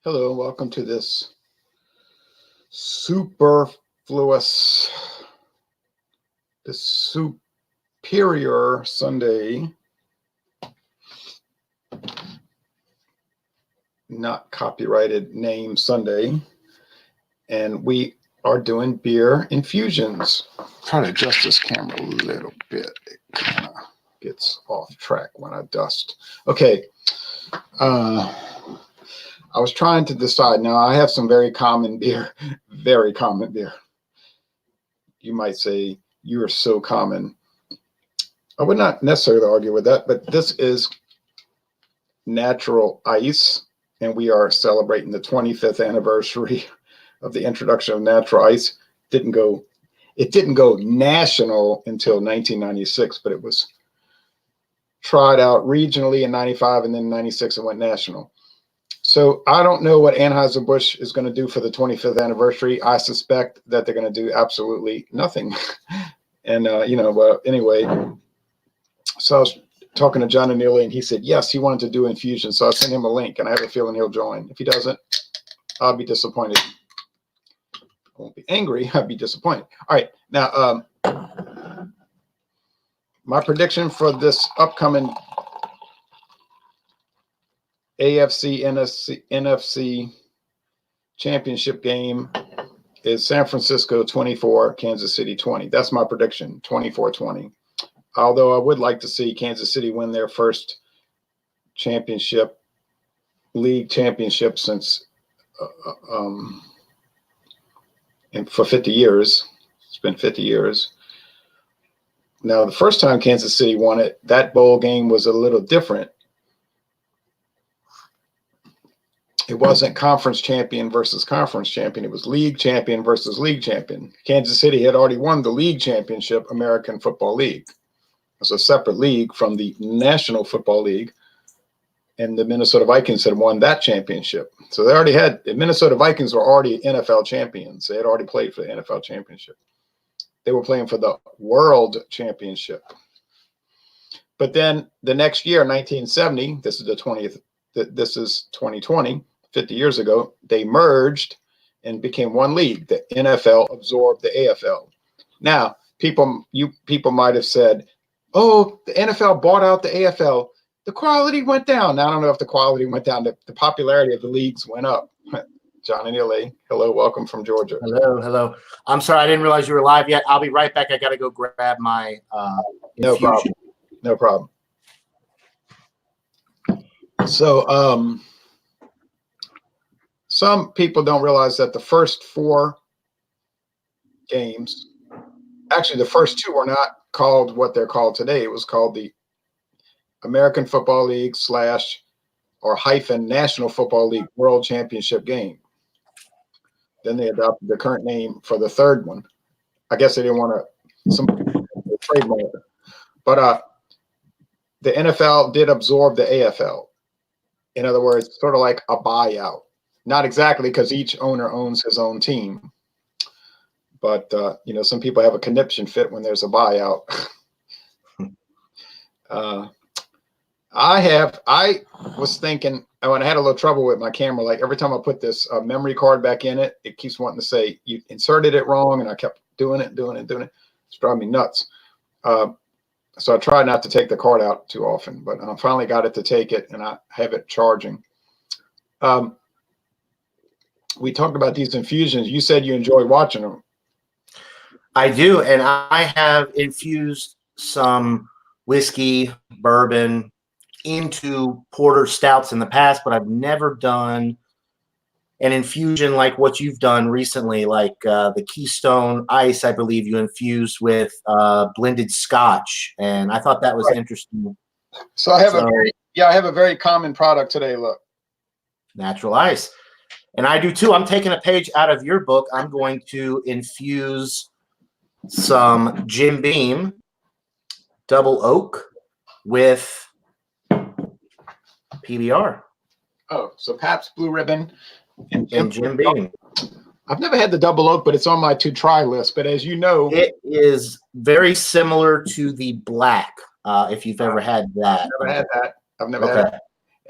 Hello, welcome to this superfluous, this superior Sunday, not copyrighted name Sunday, and we are doing beer infusions. Try to adjust this camera a little bit. It kind of gets off track when I dust. Okay. I was trying to decide. Now, I have some very common beer, very common beer. You might say, you are so common. I would not necessarily argue with that, but this is natural ice, and we are celebrating the 25th anniversary of the introduction of natural ice. It didn't go national until 1996, but it was tried out regionally in 95, and then 96 it went national. So I don't know what Anheuser-Busch is going to do for the 25th anniversary. I suspect that they're going to do absolutely nothing. And, well, anyway, so I was talking to John and Neely, and he said, yes, he wanted to do infusion. So I sent him a link, and I have a feeling he'll join. If he doesn't, I'll be disappointed. I won't be angry. I'll be disappointed. All right. Now, my prediction for this upcoming AFC NFC championship game is San Francisco 24, Kansas City 20. That's my prediction, 24-20. Although I would like to see Kansas City win their first league championship since and for 50 years. It's been 50 years. Now, the first time Kansas City won it, that bowl game was a little different. It wasn't conference champion versus conference champion. It was league champion versus league champion. Kansas City had already won the league championship, American Football League. It's a separate league from the National Football League. And the Minnesota Vikings had won that championship. So the Minnesota Vikings were already NFL champions. They had already played for the NFL championship. They were playing for the World Championship. But then the next year, 1970, this is 2020, 50 years ago, they merged and became one league. The NFL absorbed the AFL. Now, people might have said, oh, the NFL bought out the AFL. The quality went down. Now, I don't know if the quality went down. The popularity of the leagues went up. John and Neely, hello, welcome from Georgia. Hello. I'm sorry, I didn't realize you were live yet. I'll be right back. I got to go grab my infusion. No problem. So some people don't realize that the first four games, actually the first two were not called what they're called today. It was called the American Football League / National Football League World Championship game. Then they adopted the current name for the third one. I guess they didn't want to trademark it. But the NFL did absorb the AFL. In other words, sort of like a buyout. Not exactly, because each owner owns his own team. But, some people have a conniption fit when there's a buyout. I was thinking, when I had a little trouble with my camera, like every time I put this memory card back in it, it keeps wanting to say, you inserted it wrong, and I kept doing it. It's driving me nuts. So I try not to take the card out too often, but I finally got it to take it, and I have it charging. We talked about these infusions. You said you enjoy watching them. I do, and I have infused some whiskey, bourbon into porter stouts in the past, but I've never done an infusion like what you've done recently, like the Keystone Ice, I believe you infused with blended Scotch, and I thought that was interesting. So I have a very common product today. Look, natural ice, and I do too. I'm taking a page out of your book. I'm going to infuse some Jim Beam double oak with PBR. Oh, so Pabst Blue Ribbon and Jim Beam. I've never had the double oak, but it's on my to try list. But as you know, it is very similar to the black. If you've ever had that, I've never had that.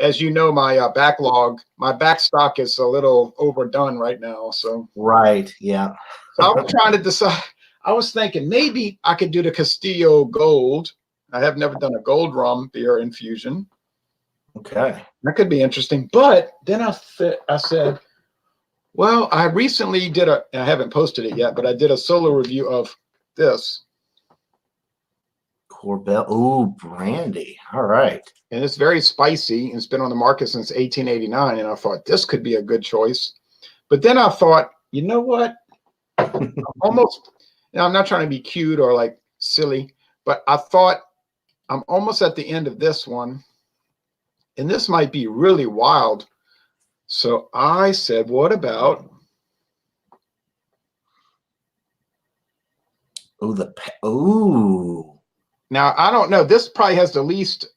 as you know, my backlog, my back stock is a little overdone right now. So, Right. Yeah. so I was trying to decide. I was thinking maybe I could do the Castillo Gold. I have never done a gold rum beer infusion. Okay. That could be interesting. But then I said, well, I recently did I haven't posted it yet, but I did a solo review of this. Corbel. Ooh, brandy. All right. And it's very spicy. It's been on the market since 1889. And I thought this could be a good choice. But then I thought, you know what? Almost, now I'm not trying to be cute or like silly, but I thought I'm almost at the end of this one. And this might be really wild. So I said, what about? Ooh. Now, I don't know. This probably has the least,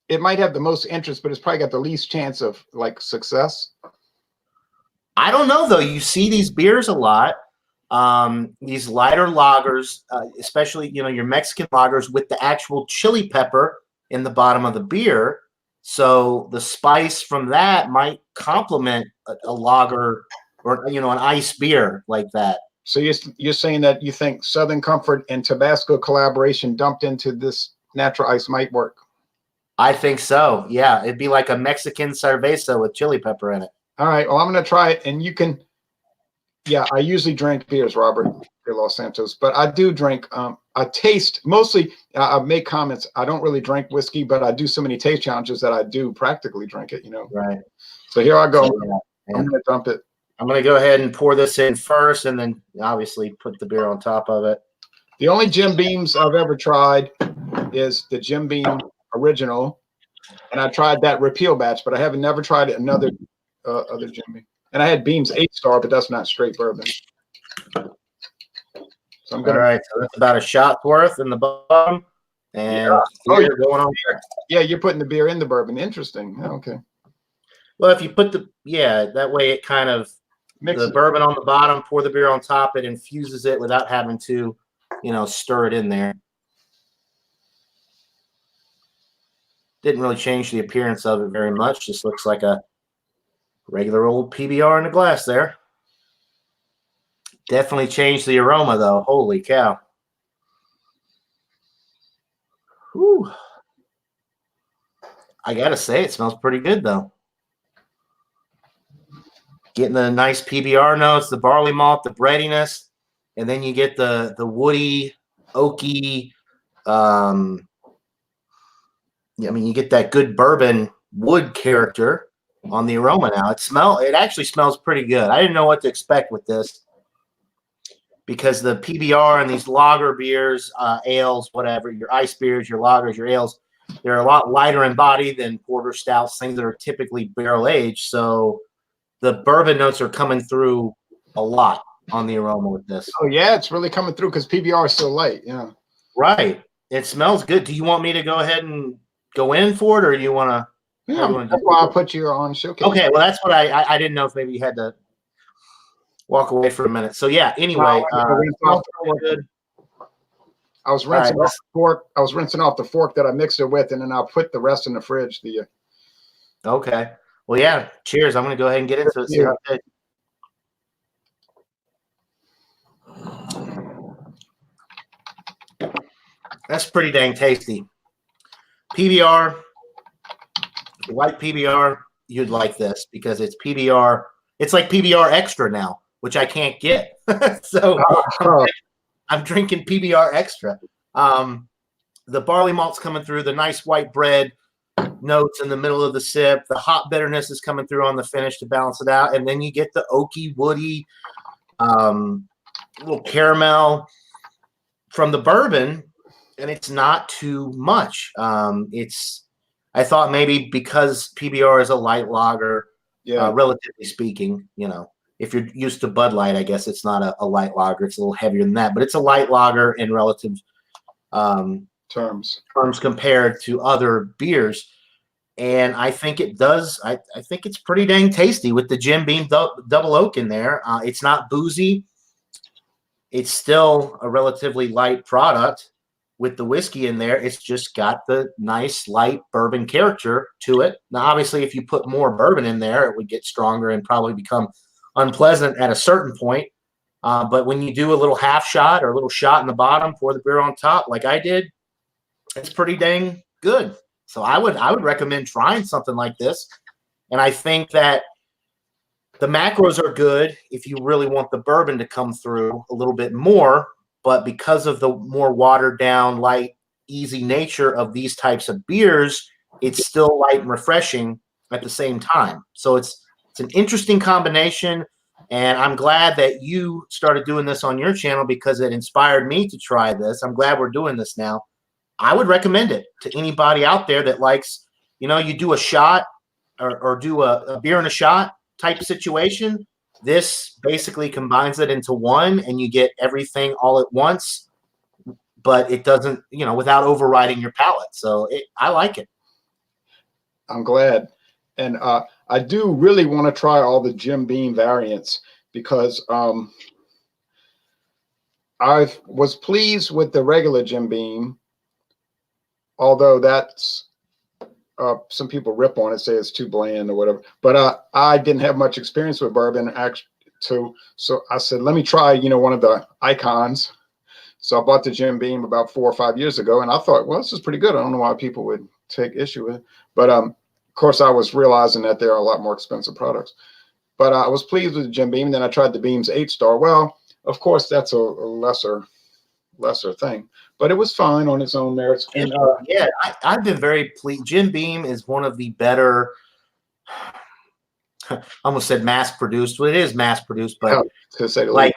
it might have the most interest, but it's probably got the least chance of like success. I don't know though. You see these beers a lot. These lighter lagers, especially your Mexican lagers with the actual chili pepper in the bottom of the beer. So the spice from that might complement a lager or an ice beer like that. So you're saying that you think Southern Comfort and Tabasco collaboration dumped into this natural ice might work? I think so. Yeah, it'd be like a Mexican cerveza with chili pepper in it. All right. Well, I'm going to try it, and you can. Yeah, I usually drink beers, Robert de Los Santos, but I do drink. I taste mostly. I make comments. I don't really drink whiskey, but I do so many taste challenges that I do practically drink it. Right. So here I go. So, yeah. I'm going to dump it. I'm going to go ahead and pour this in first, and then obviously put the beer on top of it. The only Jim Beams I've ever tried is the Jim Beam original, and I tried that repeal batch, but I haven't never tried another other Jim Beam. And I had Beams 8-star, but that's not straight bourbon. So I'm gonna. All right, so that's about a shot's worth in the bottom, and you're going on here. Yeah, you're putting the beer in the bourbon. Interesting. Okay. Well, if you put that way it kind of mixes the bourbon on the bottom, pour the beer on top, it infuses it without having to, stir it in there. Didn't really change the appearance of it very much. Just looks like a regular old PBR in a glass there. Definitely changed the aroma, though. Holy cow. Whew. I got to say, it smells pretty good, though. Getting the nice PBR notes, the barley malt, the breadiness, and then you get the woody, oaky, you get that good bourbon wood character on the aroma now. It actually smells pretty good. I didn't know what to expect with this because the PBR and these lager beers, ales, whatever, your ice beers, your lagers, your ales, they're a lot lighter in body than porter stouts, things that are typically barrel aged. So the bourbon notes are coming through a lot on the aroma with this. Oh yeah, it's really coming through because PBR is so light. Yeah. Right. It smells good. Do you want me to go ahead and go in for it, or do you want to? Yeah, that's why I put you on showcase. Okay, well, that's what I didn't know if maybe you had to walk away for a minute. So yeah. Anyway, I was rinsing off the fork. I was rinsing off the fork that I mixed it with, and then I'll put the rest in the fridge. Okay. Well, yeah. Cheers. I'm going to go ahead and get into it. See how it tastes. That's pretty dang tasty. PBR, white PBR, you'd like this because it's PBR. It's like PBR extra now, which I can't get. So I'm drinking PBR extra. The barley malt's coming through, the nice white bread notes in the middle of the sip. The hop bitterness is coming through on the finish to balance it out. And then you get the oaky, woody, little caramel from the bourbon, and it's not too much. I thought maybe because PBR is a light lager, relatively speaking, if you're used to Bud Light, I guess it's not a light lager. It's a little heavier than that, but it's a light lager in relative terms compared to other beers. And I think it does. I think it's pretty dang tasty with the Jim Beam double oak in there. It's not boozy. It's still a relatively light product. with the whiskey in there, it's just got the nice light bourbon character to it. Now, obviously, if you put more bourbon in there, it would get stronger and probably become unpleasant at a certain point. But when you do a little half shot or a little shot in the bottom, pour the beer on top, like I did, it's pretty dang good. So I would recommend trying something like this. And I think that the macros are good if you really want the bourbon to come through a little bit more. But because of the more watered down, light, easy nature of these types of beers, it's still light and refreshing at the same time. So it's an interesting combination. And I'm glad that you started doing this on your channel because it inspired me to try this. I'm glad we're doing this now. I would recommend it to anybody out there that likes, you know, you do a shot or do a beer and a shot type situation. This basically combines it into one and you get everything all at once, but it doesn't, you know, without overriding your palate. So I like it. I'm glad. And I do really want to try all the Jim Beam variants because I was pleased with the regular Jim Beam, although that's some people rip on it, say it's too bland or whatever. But I didn't have much experience with bourbon, actually. So I said, let me try, you know, one of the icons. So I bought the Jim Beam about 4 or 5 years ago, and I thought, well, this is pretty good. I don't know why people would take issue with it. But of course, I was realizing that there are a lot more expensive products. But I was pleased with the Jim Beam. Then I tried the Beam's 8-star. Well, of course, that's a lesser thing, but it was fine on its own merits. And yeah, I've been very pleased. Jim Beam is one of the better. I almost said mass produced. Well, it is mass produced, but to say the like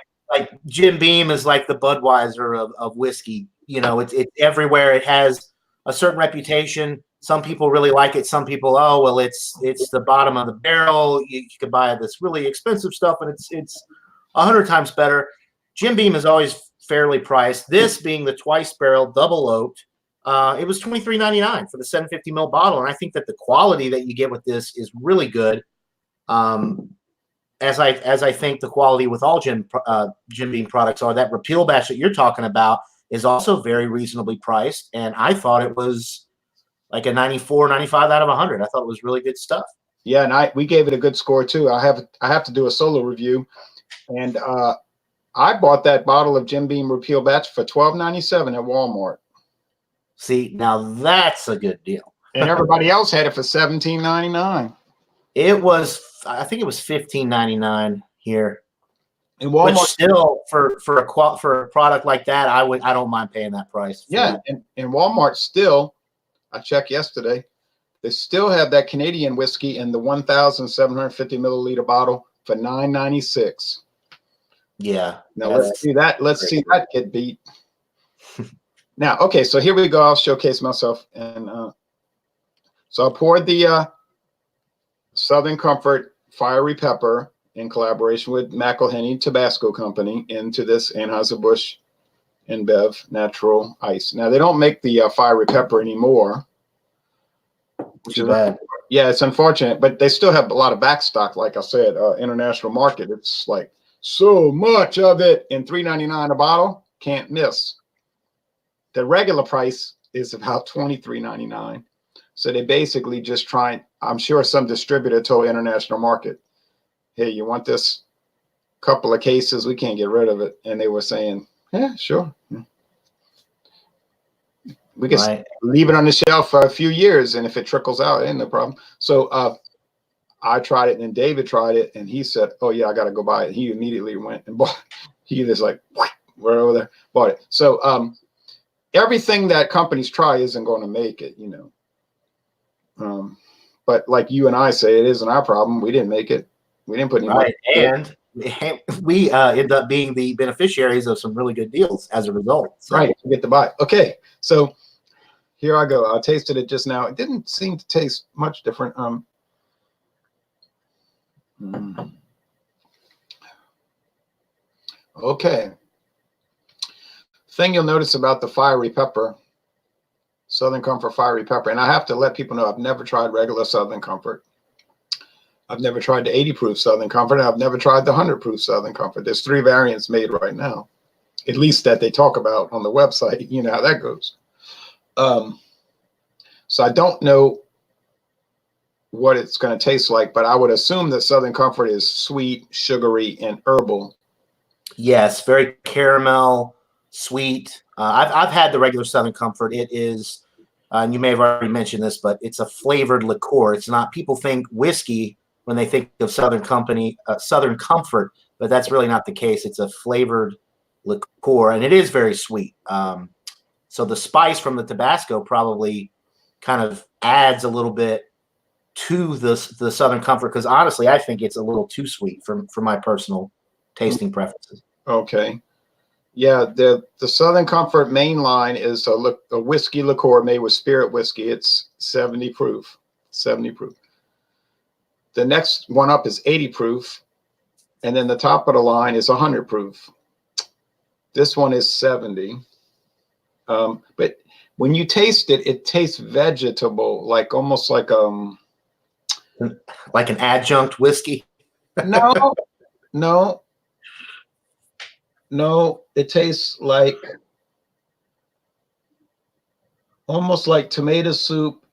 Jim Beam is like the Budweiser of whiskey. You know, it's everywhere. It has a certain reputation. Some people really like it. Some people, oh well, it's the bottom of the barrel. You could buy this really expensive stuff, and it's 100 times better. Jim Beam is always fairly priced. This being the twice barrel double oaked, it was $23.99 for the 750 ml bottle, and I think that the quality that you get with this is really good. As I think the quality with all Jim Beam products are. That repeal batch that you're talking about is also very reasonably priced, and I thought it was like a 94, 95 out of 100. I thought it was really good stuff. Yeah, and we gave it a good score too. I have to do a solo review, and I bought that bottle of Jim Beam repeal batch for $12.97 at Walmart. See, now that's a good deal. And everybody else had it for $17.99. It was, I think it was $15.99 here. In Walmart, which still for a product like that, I don't mind paying that price. Yeah, and Walmart still, I checked yesterday, they still have that Canadian whiskey in the 1,750 milliliter bottle for $9.96. Yeah. Now let's see that. Let's see that get beat. Now, okay, so here we go. I'll showcase myself, and so I poured the Southern Comfort Fiery Pepper in collaboration with McElhenney Tabasco Company into this Anheuser-Busch InBev Natural Ice. Now they don't make the Fiery Pepper anymore, which is bad. Yeah, it's unfortunate, but they still have a lot of back stock. Like I said, international market, it's like so much of it in $3.99 a bottle, can't miss. The regular price is about $23.99. So they basically just trying, I'm sure some distributor told international market, hey, you want this couple of cases? We can't get rid of it. And they were saying, yeah, sure. We can leave it on the shelf for a few years, and if it trickles out, ain't no problem. So I tried it, and David tried it, and he said, oh, yeah, I got to go buy it. He immediately went and bought it. He just like, we're over there, bought it. So everything that companies try isn't going to make it, you know. But like you and I say, it isn't our problem. We didn't make it. We didn't put any money. And we end up being the beneficiaries of some really good deals as a result. So. Right, you get to buy. Okay, so here I go. I tasted it just now. It didn't seem to taste much different. Okay. Thing you'll notice about the Fiery Pepper, Southern Comfort Fiery Pepper, and I have to let people know I've never tried regular Southern Comfort. I've never tried the 80 proof Southern Comfort. I've never tried the 100 proof Southern Comfort. There's 3 variants made right now. at least that they talk about on the website. You know how that goes. So I don't know what it's going to taste like, but I would assume that Southern Comfort is sweet, sugary, and herbal. Yes, very caramel, sweet. I've had the regular Southern Comfort. It is, and you may have already mentioned this, but it's a flavored liqueur. It's not. People think whiskey when they think of Southern Comfort, but that's really not the case. It's a flavored liqueur, and it is very sweet. So the spice from the Tabasco probably kind of adds a little bit to the Southern Comfort, because honestly, I think it's a little too sweet for my personal tasting preferences. Okay. Yeah, the Southern Comfort main line is a whiskey liqueur made with spirit whiskey. It's 70 proof. 70 proof. The next one up is 80 proof, and then the top of the line is 100 proof. This one is 70. But when you taste it, it tastes vegetable, like almost like an adjunct whiskey. No. It tastes like almost like tomato soup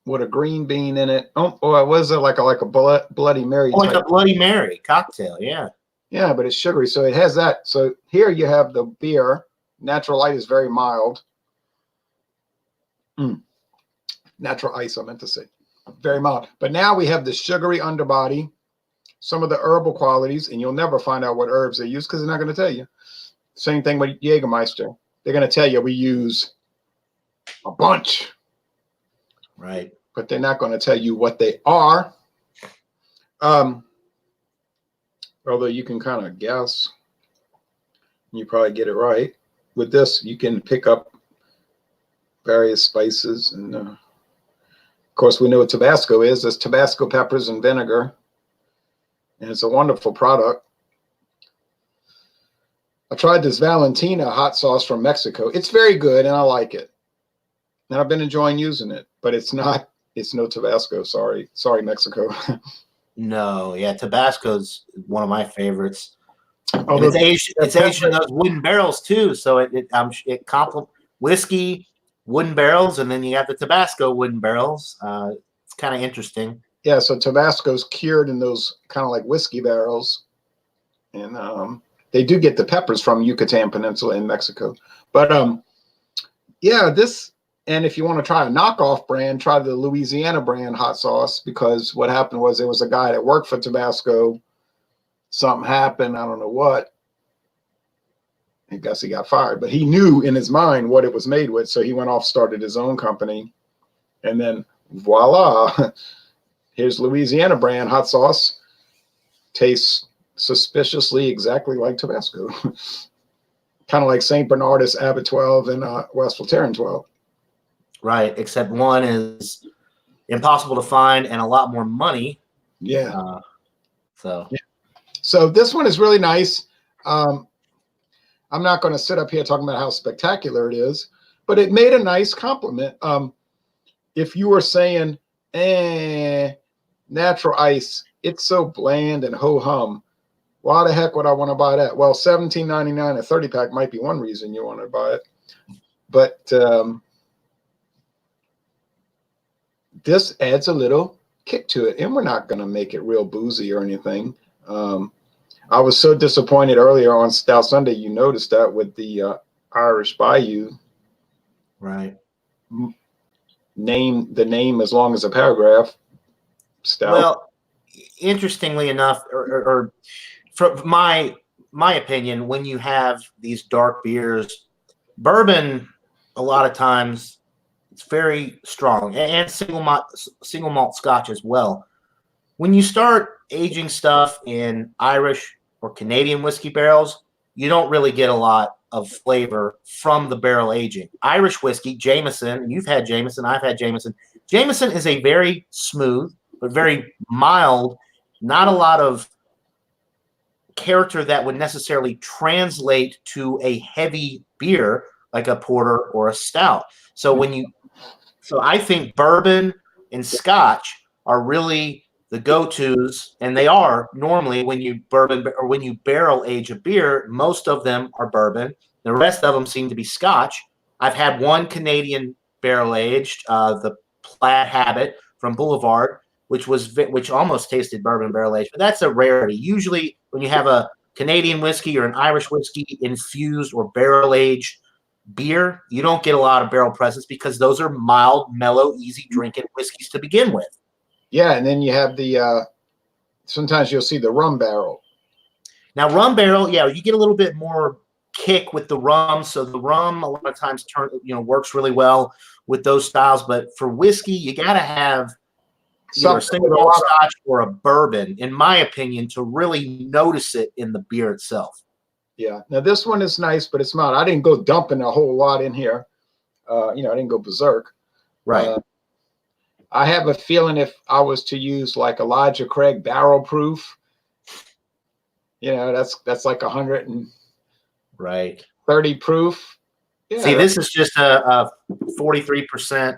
with a green bean in it. Oh, or was it like a Bloody Mary? Oh, like a Bloody Mary cocktail, yeah. Yeah, but it's sugary, so it has that. So here you have the beer. Natural Light is very mild. Natural Ice, I meant to say. Very mild. But now we have the sugary underbody, some of the herbal qualities, and you'll never find out what herbs they use because they're not going to tell you. Same thing with Jägermeister. They're going to tell you we use a bunch. Right. But they're not going to tell you what they are. Although you can kind of guess. You probably get it right. With this, you can pick up various spices. And of course, we know what Tabasco is. It's Tabasco peppers and vinegar. And it's a wonderful product. I tried this Valentina hot sauce from Mexico. It's very good, and I like it. And I've been enjoying using it. But it's no Tabasco. Sorry, Mexico. No, yeah, Tabasco's one of my favorites. Although it's aged in those wooden barrels too, so it complements whiskey, wooden barrels, and then you have the Tabasco wooden barrels. It's kind of interesting. Yeah, so Tabasco's cured in those kind of like whiskey barrels, and they do get the peppers from Yucatan Peninsula in Mexico. But yeah, this. And if you want to try a knockoff brand, try the Louisiana brand hot sauce, because what happened was there was a guy that worked for Tabasco. Something happened. I don't know what. I guess he got fired, but he knew in his mind what it was made with. So he went off, started his own company. And then voila, here's Louisiana brand hot sauce. Tastes suspiciously exactly like Tabasco. Kind of like St. Bernardus Abbot 12 and West Voltairean 12. Right, except one is impossible to find and a lot more money. Yeah. So this one is really nice. I'm not going to sit up here talking about how spectacular it is, but it made a nice compliment. If you were saying, Natural Ice, it's so bland and ho-hum, why the heck would I want to buy that? Well, $17.99 a 30-pack might be one reason you want to buy it. But this adds a little kick to it, and we're not going to make it real boozy or anything. I was so disappointed earlier on Stout Sunday. You noticed that with the Irish Bayou. Right. The name as long as a paragraph. Stout. Well, interestingly enough, or from my opinion, when you have these dark beers, bourbon, a lot of times it's very strong, and single malt Scotch as well. When you start aging stuff in Irish or Canadian whiskey barrels, you don't really get a lot of flavor from the barrel aging. Irish whiskey, Jameson, you've had Jameson, I've had Jameson. Jameson is a very smooth but very mild, not a lot of character that would necessarily translate to a heavy beer like a porter or a stout. So I think bourbon and Scotch are really the go-tos, and they are normally when you bourbon or when you barrel age a beer, most of them are bourbon. The rest of them seem to be Scotch. I've had one Canadian barrel aged, the Plaid Habit from Boulevard, which almost tasted bourbon barrel aged, but that's a rarity. Usually, when you have a Canadian whiskey or an Irish whiskey infused or barrel aged beer, you don't get a lot of barrel presence because those are mild, mellow, easy drinking whiskeys to begin with. Yeah, and then you have the sometimes you'll see the rum barrel. Now, rum barrel, yeah, you get a little bit more kick with the rum. So the rum a lot of times works really well with those styles. But for whiskey, you got to have either a single malt Scotch or a bourbon, in my opinion, to really notice it in the beer itself. Yeah. Now this one is nice, but it's mild. I didn't go dumping a whole lot in here. I didn't go berserk. Right. I have a feeling if I was to use like Elijah Craig barrel proof, that's like 130 proof. Yeah, see, this is just a 43%,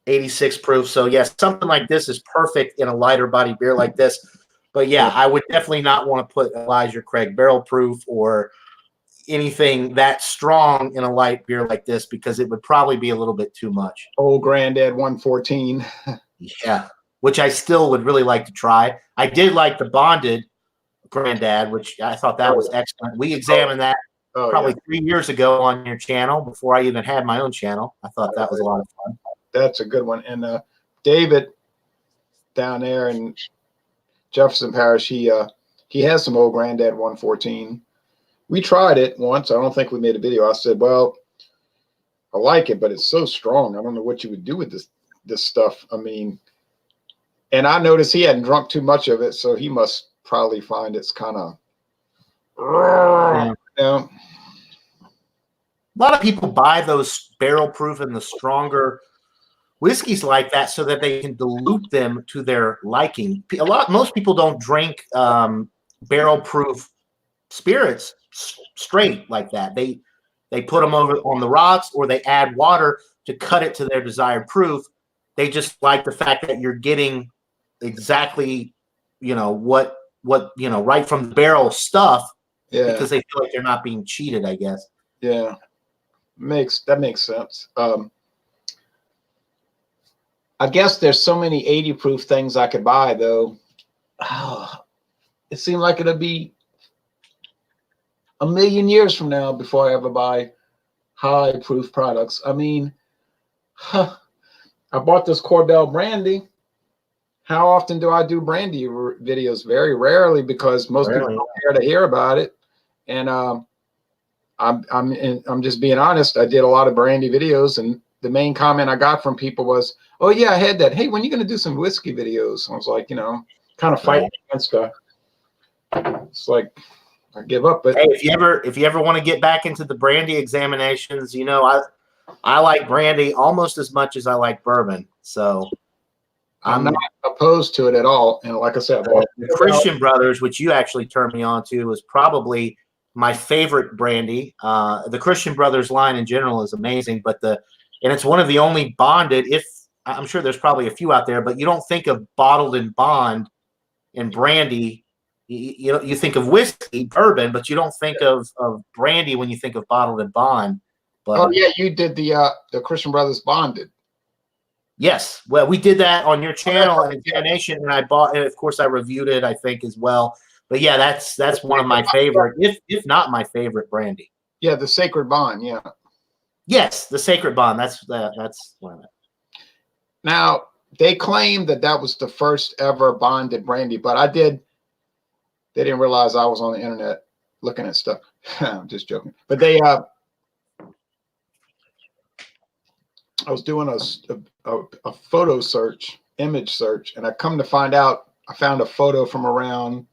86 proof. So yes, something like this is perfect in a lighter body beer like this. But yeah, I would definitely not want to put Elijah Craig barrel proof or anything that strong in a light beer like this because it would probably be a little bit too much. Old Granddad 114. Yeah, which I still would really like to try. I did like the bonded Granddad, which I thought that was excellent. We examined that probably 3 years ago on your channel before I even had my own channel. I thought that was a lot of fun. That's a good one. And David down there in Jefferson Parish, he has some Old Granddad 114. We tried it once. I don't think we made a video. I said, well, I like it, but it's so strong. I don't know what you would do with this stuff. I mean, and I noticed he hadn't drunk too much of it, so he must probably find it's kind of, A lot of people buy those barrel proof and the stronger whiskeys like that so that they can dilute them to their liking. Most people don't drink barrel proof spirits straight like that. They put them over on the rocks or they add water to cut it to their desired proof. They just like the fact that you're getting exactly, what right from the barrel stuff. Yeah. Because they feel like they're not being cheated, I guess. Yeah. That makes sense. I guess there's so many 80 proof things I could buy though. It seemed like it'll be a million years from now before I ever buy high proof products. I mean, I bought this Corbel brandy. How often do I do brandy videos? Very rarely, because most people don't care to hear about it. And I'm just being honest. I did a lot of brandy videos, and the main comment I got from people was, "Oh yeah, I had that. Hey, when are you going to do some whiskey videos?" I was like, kind of fighting against it's like I give up. But hey, if you ever want to get back into the brandy examinations, I like brandy almost as much as I like bourbon. So I'm not opposed to it at all. And like I said, the Christian Brothers, which you actually turned me on to, was probably my favorite brandy. The Christian Brothers line in general is amazing, but and it's one of the only bonded. I'm sure there's probably a few out there, but you don't think of bottled and bond and brandy. You think of whiskey, bourbon, but you don't think of brandy when you think of bottled and bond. But you did the Christian Brothers bonded. Yes, well, we did that on your channel and Nation, and I bought it. Of course, I reviewed it, I think, as well. But yeah, that's one of my favorite, if not my favorite brandy. Yeah, the Sacred Bond. Yeah. Yes, the Sacred Bond. That's one of it. Now they claim that was the first ever bonded brandy, but they didn't realize I was on the internet looking at stuff. I'm just joking. But I was doing a photo search, image search, and I come to find out I found a photo from around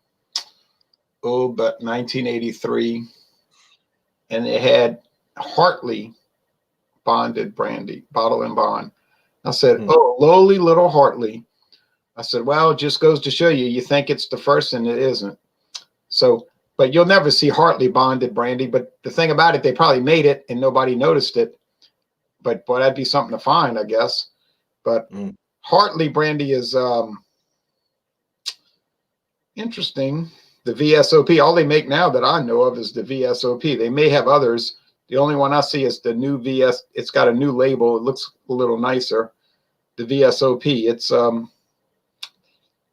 1983, and it had Hartley bonded brandy, bottle and bond. I said, "Oh, lowly little Hartley." I said, "Well, it just goes to show you think it's the first, and it isn't." So, but you'll never see Hartley bonded brandy. But the thing about it, they probably made it and nobody noticed it. But boy, that'd be something to find, I guess. But Hartley brandy is Interesting. The VSOP, all they make now that I know of is the VSOP. They may have others. The only one I see is the new VS. It's got a new label. It looks a little nicer. The VSOP. It's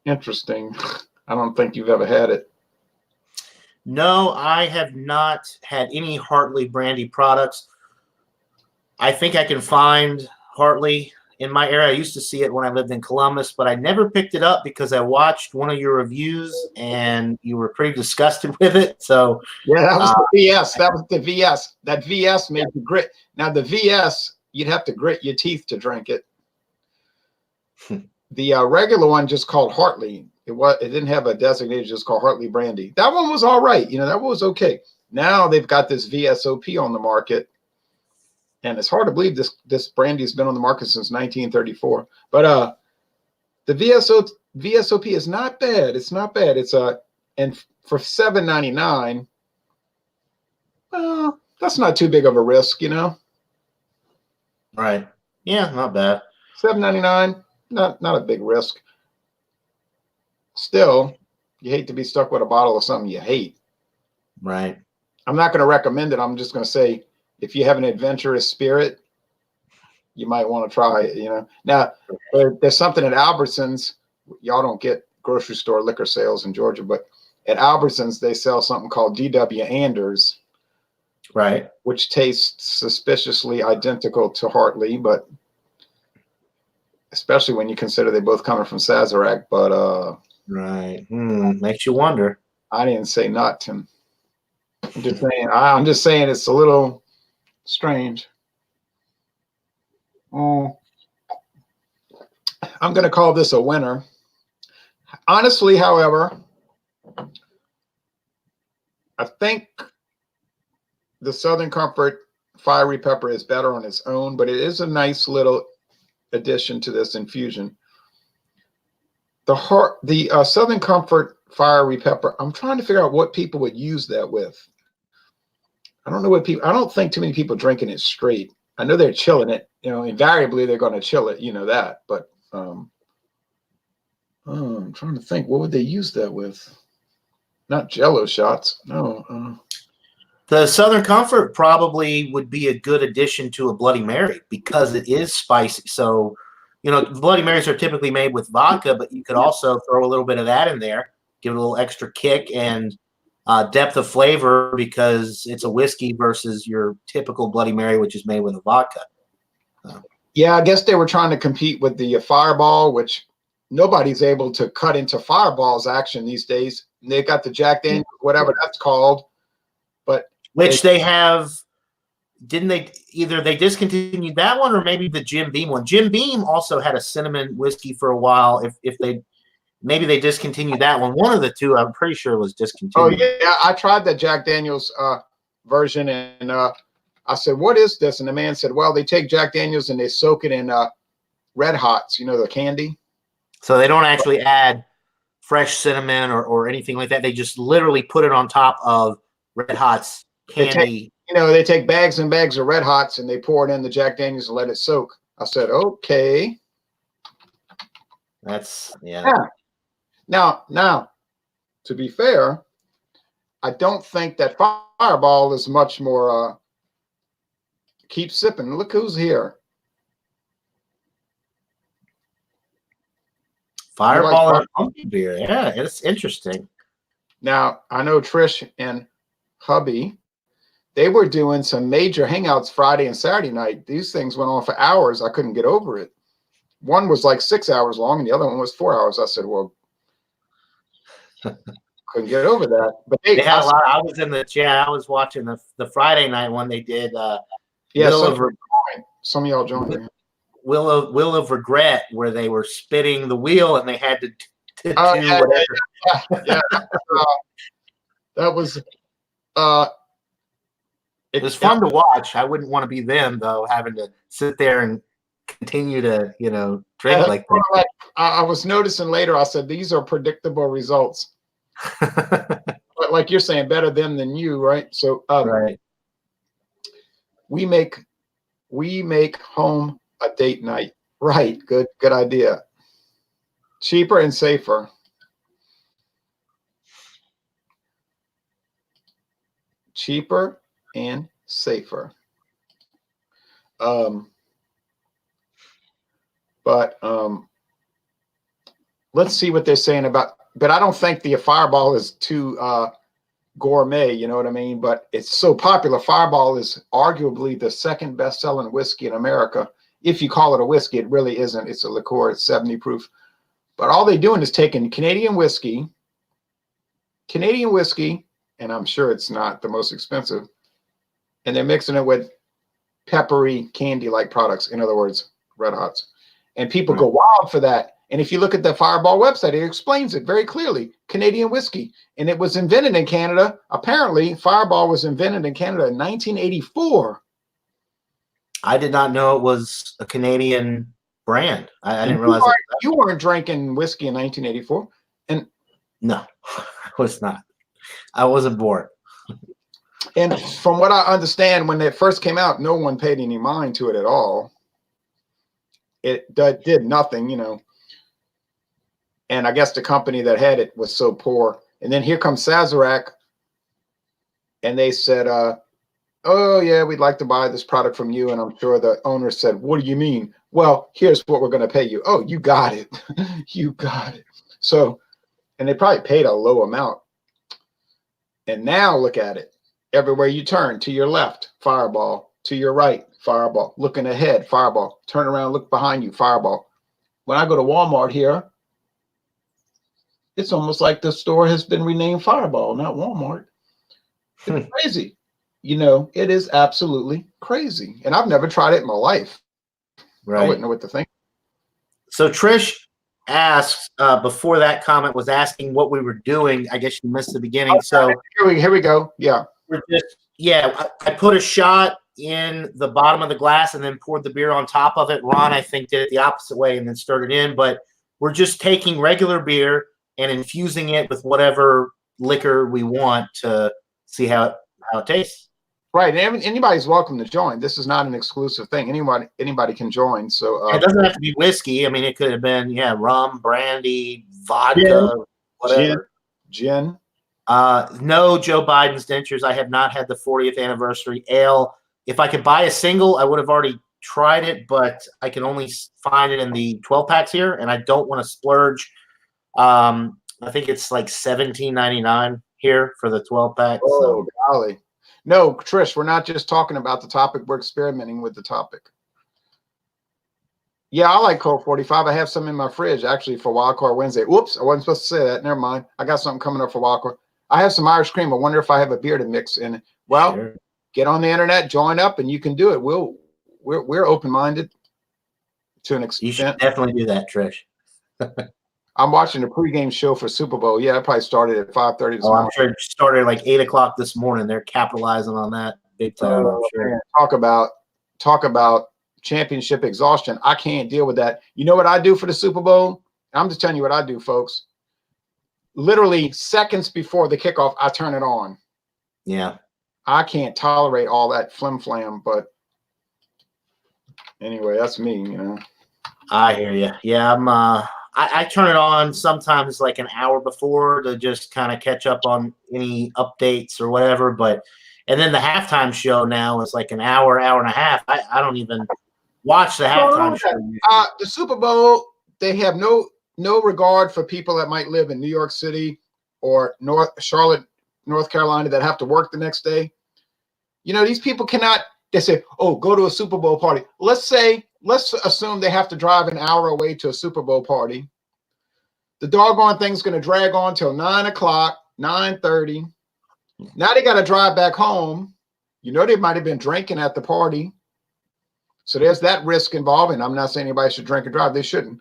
interesting. I don't think you've ever had it. No, I have not had any Hartley brandy products. I think I can find Hartley in my area. I used to see it when I lived in Columbus, but I never picked it up because I watched one of your reviews and you were pretty disgusted with it. So yeah, that was the VS. That was the VS. That VS made you grit. Now the VS, you'd have to grit your teeth to drink it. The regular one just called Hartley. It didn't have a designated, just called Hartley Brandy. That one was all right. You know, that one was okay. Now they've got this VSOP on the market. And it's hard to believe this brandy's been on the market since 1934. But the VSOP is not bad. It's not bad. It's and for $7.99, that's not too big of a risk, you know. right, yeah, not bad. $7.99, not a big risk. Still, you hate to be stuck with a bottle of something you hate. Right. I'm not going to recommend it. I'm just going to say, if you have an adventurous spirit, you might want to try it, you know. Now, there's something at Albertsons. Y'all don't get grocery store liquor sales in Georgia, but at Albertsons, they sell something called D.W. Anders, Right. which tastes suspiciously identical to Hartley, but especially when you consider they both coming from Sazerac. But right. Makes you wonder. I didn't say not, Tim. I'm just saying it's a little strange. Oh, I'm going to call this a winner. Honestly, however, I think the Southern Comfort Fiery Pepper is better on its own, but it is a nice little addition to this infusion. The Southern Comfort Fiery Pepper, I'm trying to figure out what people would use that with. I don't know what people, I don't think too many people drinking it straight. I know they're chilling it, you know, invariably they're going to chill it, you know that, but I'm trying to think, what would they use that with? Not Jello shots, no. The Southern Comfort probably would be a good addition to a Bloody Mary because it is spicy. So, you know, Bloody Marys are typically made with vodka, but you could also throw a little bit of that in there, give it a little extra kick and depth of flavor because it's a whiskey versus your typical Bloody Mary, which is made with a vodka. Yeah, I guess they were trying to compete with the Fireball, which nobody's able to cut into Fireball's action these days. They got the Jack Daniels, whatever that's called, but which they have. Didn't they either they discontinued that one or maybe the Jim Beam one? Jim Beam also had a cinnamon whiskey for a while. If they maybe they discontinued that one. One of the two, I'm pretty sure, was discontinued. Oh yeah, I tried the Jack Daniels version, and I said, "What is this?" And the man said, "Well, they take Jack Daniels and they soak it in Red Hots, you know, the candy." So they don't actually add fresh cinnamon or anything like that. They just literally put it on top of Red Hots candy. They take bags and bags of Red Hots and they pour it in the Jack Daniels and let it soak. I said, "Okay." That's yeah. Now, to be fair, I don't think that Fireball is much more. Keep sipping. Look who's here. Fireball and pumpkin beer. Yeah, it's interesting. Now, I know Trish and hubby, they were doing some major hangouts Friday and Saturday night. These things went on for hours. I couldn't get over it. One was like 6 hours long and the other one was 4 hours. I said, well, couldn't get over that. But they had a lot. I was in the chat. I was watching the Friday night one they did. Some of y'all joined. Will of Regret, where they were spinning the wheel and they had to do whatever. Yeah. That was it was fun to watch. I wouldn't want to be them though, having to sit there and continue to, drink like that. Like, I was noticing later, I said, these are predictable results. But like you're saying, better them than you, right? So right. We make home a date night. Right. Good idea. Cheaper and safer. cheaper and safer. But let's see what they're saying about. But I don't think the Fireball is too gourmet. You know what I mean? But it's so popular. Fireball is arguably the second best-selling whiskey in America. If you call it a whiskey, it really isn't. It's a liqueur. It's 70 proof. But all they're doing is taking Canadian whiskey, and I'm sure it's not the most expensive, and they're mixing it with peppery candy-like products. In other words, Red Hots. And people go wild for that. And if you look at the Fireball website, it explains it very clearly. Canadian whiskey. And it was invented in Canada. Apparently, Fireball was invented in Canada in 1984. I did not know it was a Canadian brand. I didn't realize that. You weren't drinking whiskey in 1984. And no, I was not. I wasn't born. And from what I understand, when it first came out, no one paid any mind to it at all. It did nothing, you know. And I guess the company that had it was so poor. And then here comes Sazerac, and they said, oh, yeah, we'd like to buy this product from you. And I'm sure the owner said, what do you mean? Well, here's what we're going to pay you. Oh, you got it. You got it. So, and they probably paid a low amount. And now look at it. Everywhere you turn, to your left, Fireball. To your right, Fireball. Looking ahead, Fireball. Turn around, look behind you, Fireball. When I go to Walmart here, it's almost like the store has been renamed Fireball, not Walmart. It's crazy. You know, it is absolutely crazy. And I've never tried it in my life. Right. I wouldn't know what to think. So Trish asks, before that comment was asking what we were doing. I guess you missed the beginning. So here we go. Yeah. We're just, I put a shot in the bottom of the glass and then poured the beer on top of it. Ron, I think, did it the opposite way and then stirred it in. But we're just taking regular beer and infusing it with whatever liquor we want to see how it tastes. Right. And anybody's welcome to join. This is not an exclusive thing. Anybody can join. So it doesn't have to be whiskey. I mean, it could have been, rum, brandy, vodka, whatever. Gin. No Joe Biden's dentures. I have not had the 40th anniversary ale. If I could buy a single, I would have already tried it, but I can only find it in the 12 packs here, and I don't want to splurge. I think it's like $17.99 here for the 12 pack. Oh, golly. No, Trish, we're not just talking about the topic. We're experimenting with the topic. Yeah, I like Colt 45. I have some in my fridge, actually, for Wild Card Wednesday. Whoops, I wasn't supposed to say that. Never mind. I got something coming up for Wild Card. I have some Irish cream. I wonder if I have a beer to mix in. Well, sure. Get on the internet, join up, and you can do it. We're open-minded to an extent. You should definitely do that, Trish. I'm watching the pregame show for Super Bowl. Yeah, I probably started at 5:30 this morning. I'm sure it started at like 8 o'clock this morning. They're capitalizing on that big time. I'm sure. Man, talk about championship exhaustion. I can't deal with that. You know what I do for the Super Bowl? I'm just telling you what I do, folks. Literally seconds before the kickoff, I turn it on. Yeah. I can't tolerate all that flim-flam, but anyway, that's me, you know. I hear you. Yeah, I turn it on sometimes like an hour before to just kind of catch up on any updates or whatever. And then the halftime show now is like an hour and a half. I don't even watch the halftime show. The Super Bowl, they have no regard for people that might live in New York City or Charlotte, North Carolina that have to work the next day. You know, these people cannot, they say, oh, go to a Super Bowl party. Let's assume they have to drive an hour away to a Super Bowl party. The doggone thing's going to drag on till 9 o'clock, 9:30. Now they got to drive back home. You know, they might have been drinking at the party. So there's that risk involved. And I'm not saying anybody should drink and drive. They shouldn't.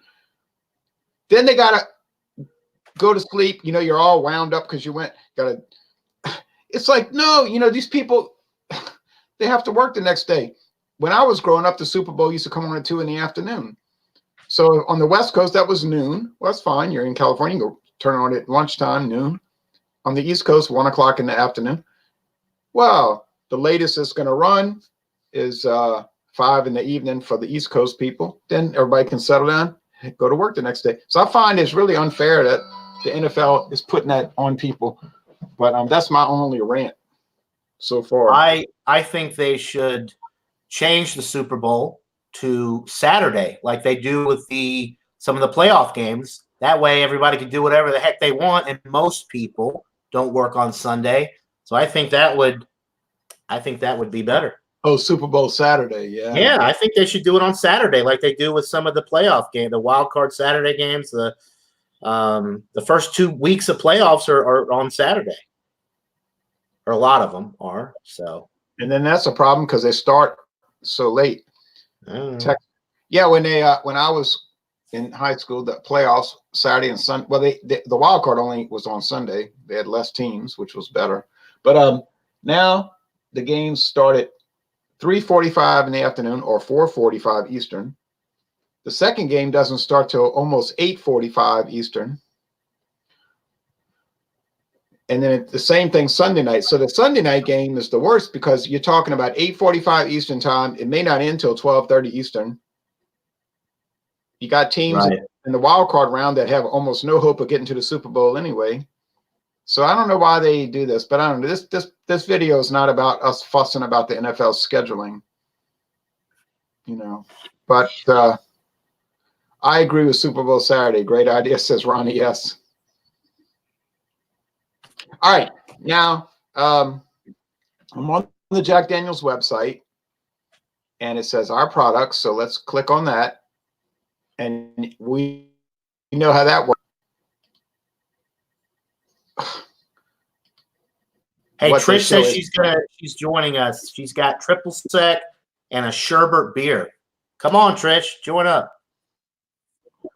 Then they got to go to sleep. You know, you're all wound up because you went. It's like, no, you know, these people, they have to work the next day. When I was growing up, the Super Bowl used to come on at 2 in the afternoon. So on the West Coast, that was noon. Well, that's fine. You're in California. You can go turn on at lunchtime, noon. On the East Coast, 1 o'clock in the afternoon. Well, the latest it's going to run is 5 in the evening for the East Coast people. Then everybody can settle down, go to work the next day. So I find it's really unfair that the NFL is putting that on people. But that's my only rant. so far. I think they should change the Super Bowl to Saturday, like they do with some of the playoff games. That way, everybody can do whatever the heck they want, and most people don't work on Sunday. So I think that would be better. Oh, Super Bowl Saturday, yeah. Yeah, I think they should do it on Saturday, like they do with some of the playoff games, the wild card Saturday games. The first 2 weeks of playoffs are on Saturday, or a lot of them are. So, and then that's a problem because they start so late. Yeah, when I was in high school, the playoffs Saturday and Sunday. Well, the wild card only was on Sunday. They had less teams, which was better. But now the games start at 3:45 in the afternoon or 4:45 Eastern. The second game doesn't start till almost 8:45 Eastern. And then the same thing Sunday night. So the Sunday night game is the worst because you're talking about 8:45 Eastern time. It may not end till 12:30 Eastern. You got teams in the wild card round that have almost no hope of getting to the Super Bowl anyway. So I don't know why they do this, but I don't know. This video is not about us fussing about the NFL scheduling, But I agree with Super Bowl Saturday. Great idea, says Ronnie. Yes. All right, now I'm on the Jack Daniel's website, and it says our products. So let's click on that, and we know how that works. Hey, Trish says she's joining us. She's got triple sec and a sherbet beer. Come on, Trish, join up.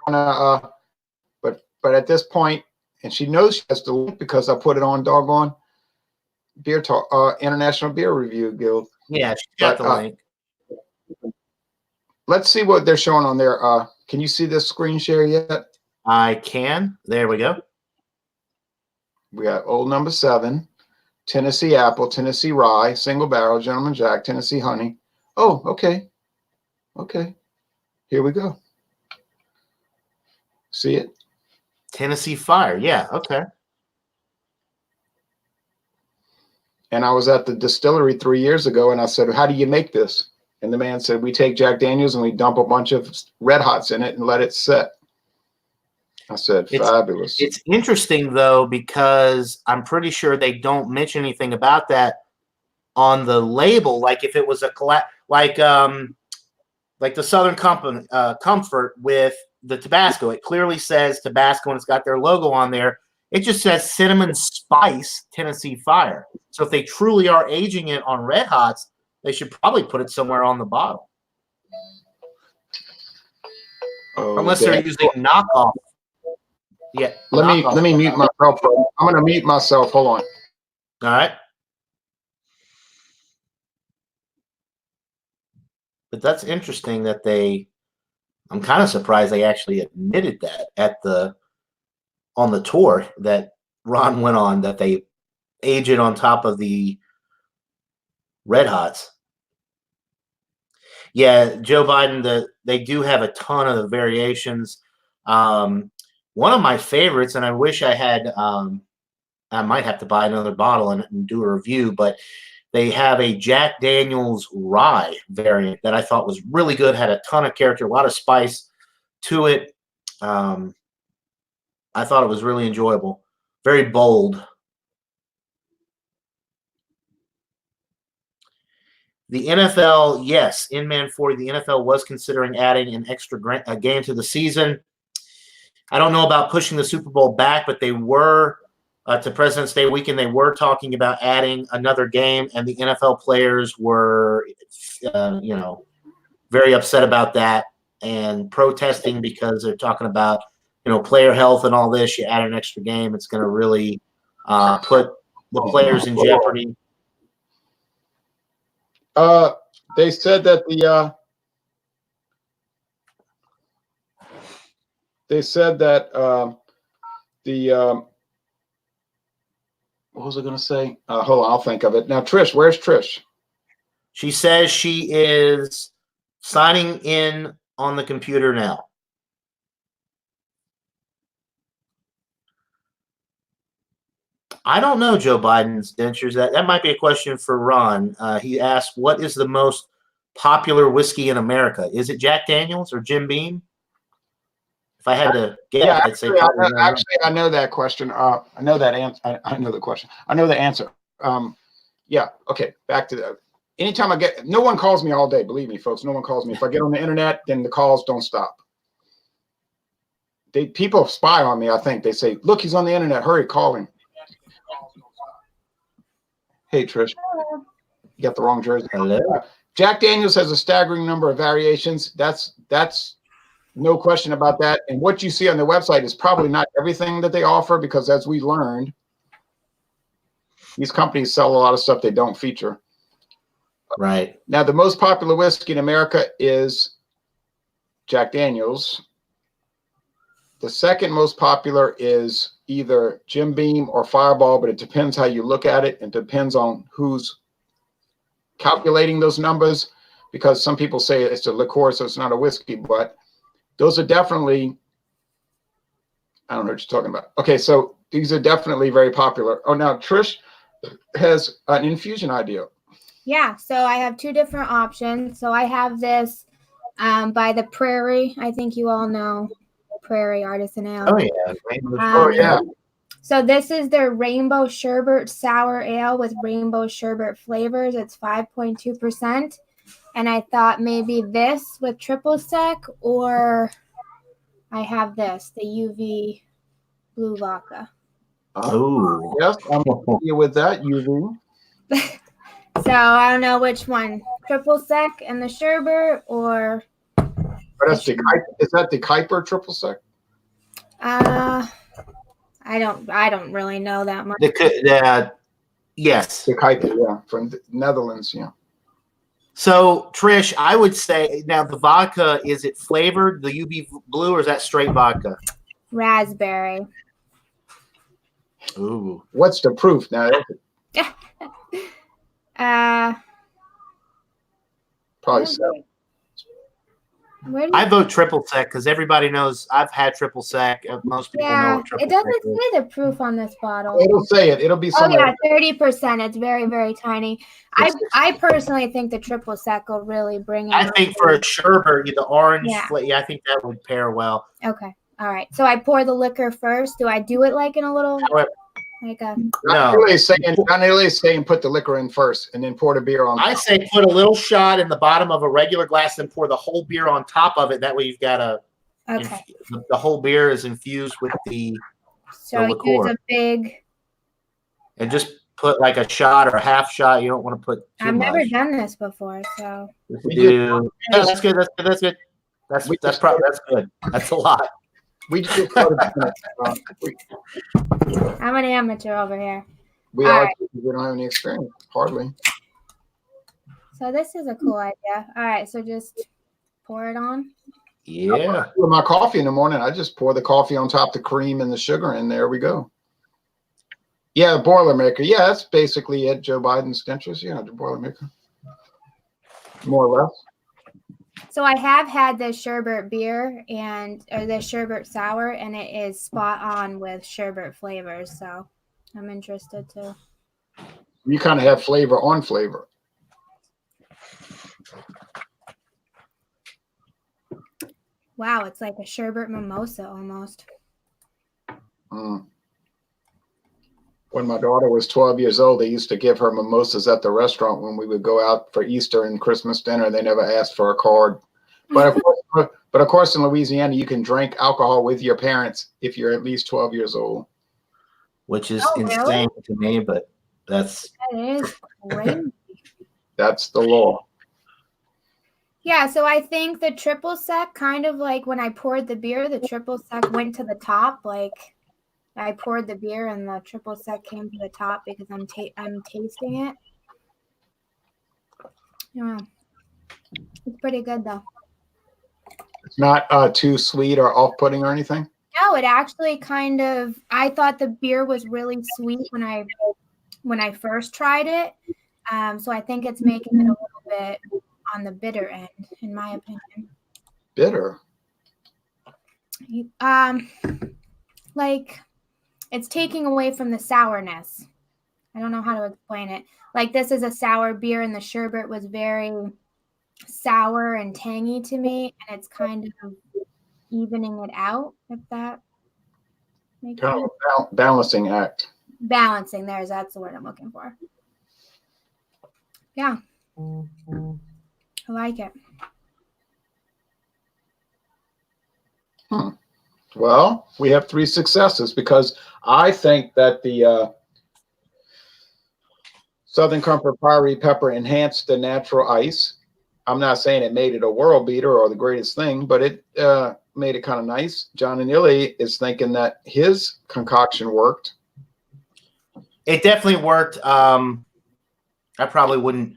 But at this point, and she knows she has to link because I put it on doggone Beer Talk, International Beer Review Guild. Yeah, she's got the link. Let's see what they're showing on there. Can you see this screen share yet? I can. There we go. We got Old Number 7, Tennessee Apple, Tennessee Rye, Single Barrel, Gentleman Jack, Tennessee Honey. Oh, okay. Okay. Here we go. See it? Tennessee Fire. Yeah, okay. And I was at the distillery 3 years ago, and I said, how do you make this? And the man said, we take Jack Daniels and we dump a bunch of Red Hots in it and let it set. I said, fabulous. It's interesting, though, because I'm pretty sure they don't mention anything about that on the label. Like if it was like the Southern Comfort with the Tabasco, it clearly says Tabasco and it's got their logo on there. It just says cinnamon spice Tennessee Fire. So if they truly are aging it on Red Hots, they should probably put it somewhere on the bottle. Unless they're using knockoff. Yeah. Let me mute myself. I'm going to mute myself. Hold on. All right. But that's interesting that I'm kind of surprised they actually admitted that on the tour that Ron went on, that they age it on top of the Red Hots. Yeah, Joe Biden, they do have a ton of the variations. One of my favorites, and I wish I had, I might have to buy another bottle and do a review, but they have a Jack Daniel's Rye variant that I thought was really good, had a ton of character, a lot of spice to it. I thought it was really enjoyable, very bold. The NFL, yes, in Man 40, the NFL was considering adding an extra game to the season. I don't know about pushing the Super Bowl back, but they were, to President's Day weekend, they were talking about adding another game, and the NFL players were, very upset about that and protesting because they're talking about, player health and all this. You add an extra game, it's going to really put the players in jeopardy. They said that what was I going to say? Hold on, I'll think of it. Now, Trish, where's Trish? She says she is signing in on the computer now. I don't know Joe Biden's dentures. That might be a question for Ron. He asked, "What is the most popular whiskey in America? Is it Jack Daniel's or Jim Beam?" If I had to guess, Yeah, I'd say probably I know that question. I know that answer. I know the question. I know the answer. Yeah. Okay. Back to the. Anytime no one calls me all day. Believe me, folks. No one calls me. If I get on the internet, then the calls don't stop. People spy on me. I think they say, "Look, he's on the internet. Hurry, call him." Hey, Trish. You got the wrong jersey. Hello. Jack Daniels has a staggering number of variations. That's no question about that. And what you see on the website is probably not everything that they offer, because as we learned, these companies sell a lot of stuff they don't feature. Right. Now, the most popular whiskey in America is Jack Daniels. The second most popular is either Jim Beam or Fireball, but it depends how you look at it. It depends on who's calculating those numbers, because some people say it's a liqueur, so it's not a whiskey, but those are definitely, I don't know what you're talking about. Okay, so these are definitely very popular. Oh, now Trish has an infusion idea. Yeah, so I have two different options. So I have this by the Prairie. I think you all know Prairie Artisan Ale. Oh yeah. Oh yeah. So this is their Rainbow Sherbet Sour Ale with Rainbow Sherbet flavors. It's 5.2%. And I thought maybe this with triple sec, or I have this, the UV Blue Vodka. Oh. Yes, I'm familiar with that, UV. So I don't know which one, triple sec and the sherbet, or Is that the Kuiper triple sec? I don't really know that much. Yes. The Kuiper, yeah, from the Netherlands, yeah. So Trish, I would say now the vodka, is it flavored, the UB Blue, or is that straight vodka? Raspberry. Ooh. What's the proof now? Probably 7. I vote triple sec because everybody knows I've had triple sec. Most people know what triple it doesn't sec is. say the proof on this bottle. It'll say it. It'll be Oh somewhere. yeah, 30%. It's very, very tiny. I personally think the triple sec will really bring it. I think for a sherbet, the orange, I think that would pair well. Okay. All right. So I pour the liquor first. Do I do it like in a little, like a? Not really saying put the liquor in first and then pour the beer on. I say put a little shot in the bottom of a regular glass and pour the whole beer on top of it. That way you've got the whole beer is infused with the liqueur. Use a big. And just put like a shot or a half shot. You don't want to put too much. I've never done this before, so. That's good. That's good. That's good. That's a lot. We just started. I'm an amateur over here. We don't have any experience, hardly. So this is a cool idea. All right, so just pour it on. Yeah. With my coffee in the morning, I just pour the coffee on top of the cream and the sugar, and there we go. Yeah, the Boilermaker. Yeah, that's basically it. Joe Biden's dentures. Yeah, the Boilermaker. More or less. So I have had the sherbet beer or the sherbet sour, and it is spot on with sherbet flavors. So I'm interested too. You kind of have flavor on flavor. Wow, it's like a sherbet mimosa almost. When my daughter was 12 years old, they used to give her mimosas at the restaurant when we would go out for Easter and Christmas dinner. They never asked for a card. But of course, in Louisiana, you can drink alcohol with your parents if you're at least 12 years old. Which is insane to me, but that is crazy. That's the law. Yeah, so I think the triple sec, kind of like when I poured the beer, the triple sec went to the top. Like I poured the beer and the triple sec came to the top because I'm tasting it. Yeah, it's pretty good though. It's not too sweet or off-putting or anything? No, it actually kind of, I thought the beer was really sweet when I first tried it. So I think it's making it a little bit on the bitter end, in my opinion. Bitter? Like it's taking away from the sourness. I don't know how to explain it. Like this is a sour beer, and the sherbet was very sour and tangy to me, and it's kind of evening it out. If that makes Kind sense. of a balancing act. Balancing. That's the word I'm looking for. Yeah, I like it. Well, we have 3 successes because I think that the Southern Comfort Fiery Pepper enhanced the natural ice. I'm not saying it made it a world beater or the greatest thing, but it made it kind of nice. John and Illy is thinking that his concoction worked. It definitely worked. I probably wouldn't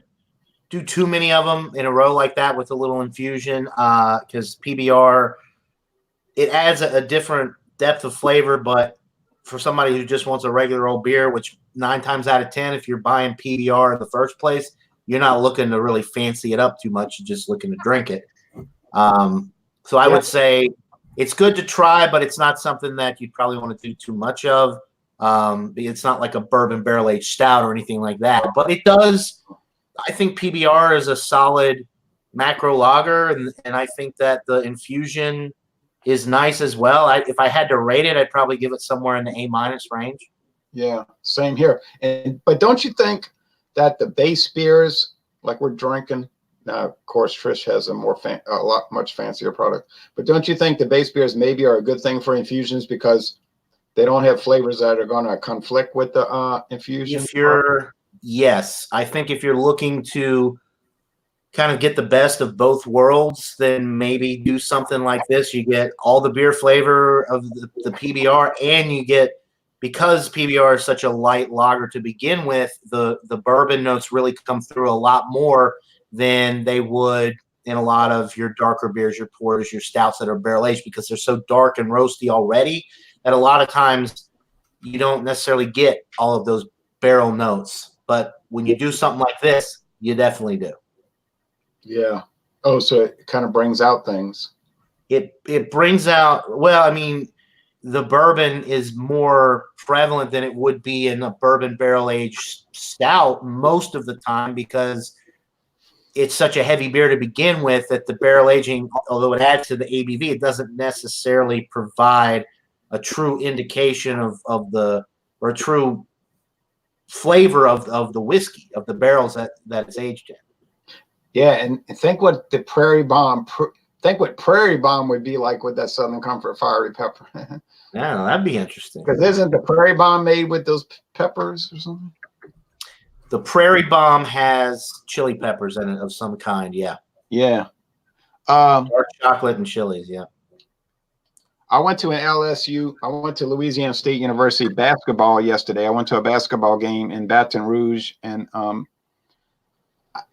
do too many of them in a row like that with a little infusion because PBR, it adds a different depth of flavor. But for somebody who just wants a regular old beer, which 9 times out of 10, if you're buying PBR in the first place, you're not looking to really fancy it up too much. You're just looking to drink it. So I would say it's good to try, but it's not something that you'd probably want to do too much of. It's not like a bourbon barrel aged stout or anything like that, but it does. I think PBR is a solid macro lager, and I think that the infusion is nice as well. If I had to rate it, I'd probably give it somewhere in the A- range. Yeah, same here. But don't you think that the base beers, like we're drinking now, of course, Trish has a much fancier product. But don't you think the base beers maybe are a good thing for infusions because they don't have flavors that are going to conflict with the infusion? Yes, I think if you're looking to kind of get the best of both worlds, then maybe do something like this. You get all the beer flavor of the PBR, and you get, because PBR is such a light lager to begin with, the bourbon notes really come through a lot more than they would in a lot of your darker beers, your porters, your stouts that are barrel aged, because they're so dark and roasty already that a lot of times you don't necessarily get all of those barrel notes. But when you do something like this, you definitely do. Yeah. Oh, so it kind of brings out things. It brings out, well, I mean, the bourbon is more prevalent than it would be in a bourbon barrel aged stout most of the time because it's such a heavy beer to begin with that the barrel aging, although it adds to the ABV, it doesn't necessarily provide a true indication of the, or a true flavor of the whiskey, of the barrels that it's aged in. Yeah, and think what the Prairie Bomb would be like with that Southern Comfort Fiery Pepper. Yeah, that'd be interesting. Because isn't the Prairie Bomb made with those peppers or something? The Prairie Bomb has chili peppers in it of some kind. Yeah. Yeah. Dark chocolate and chilies. Yeah. I went to an LSU. I went to Louisiana State University basketball yesterday. I went to a basketball game in Baton Rouge, and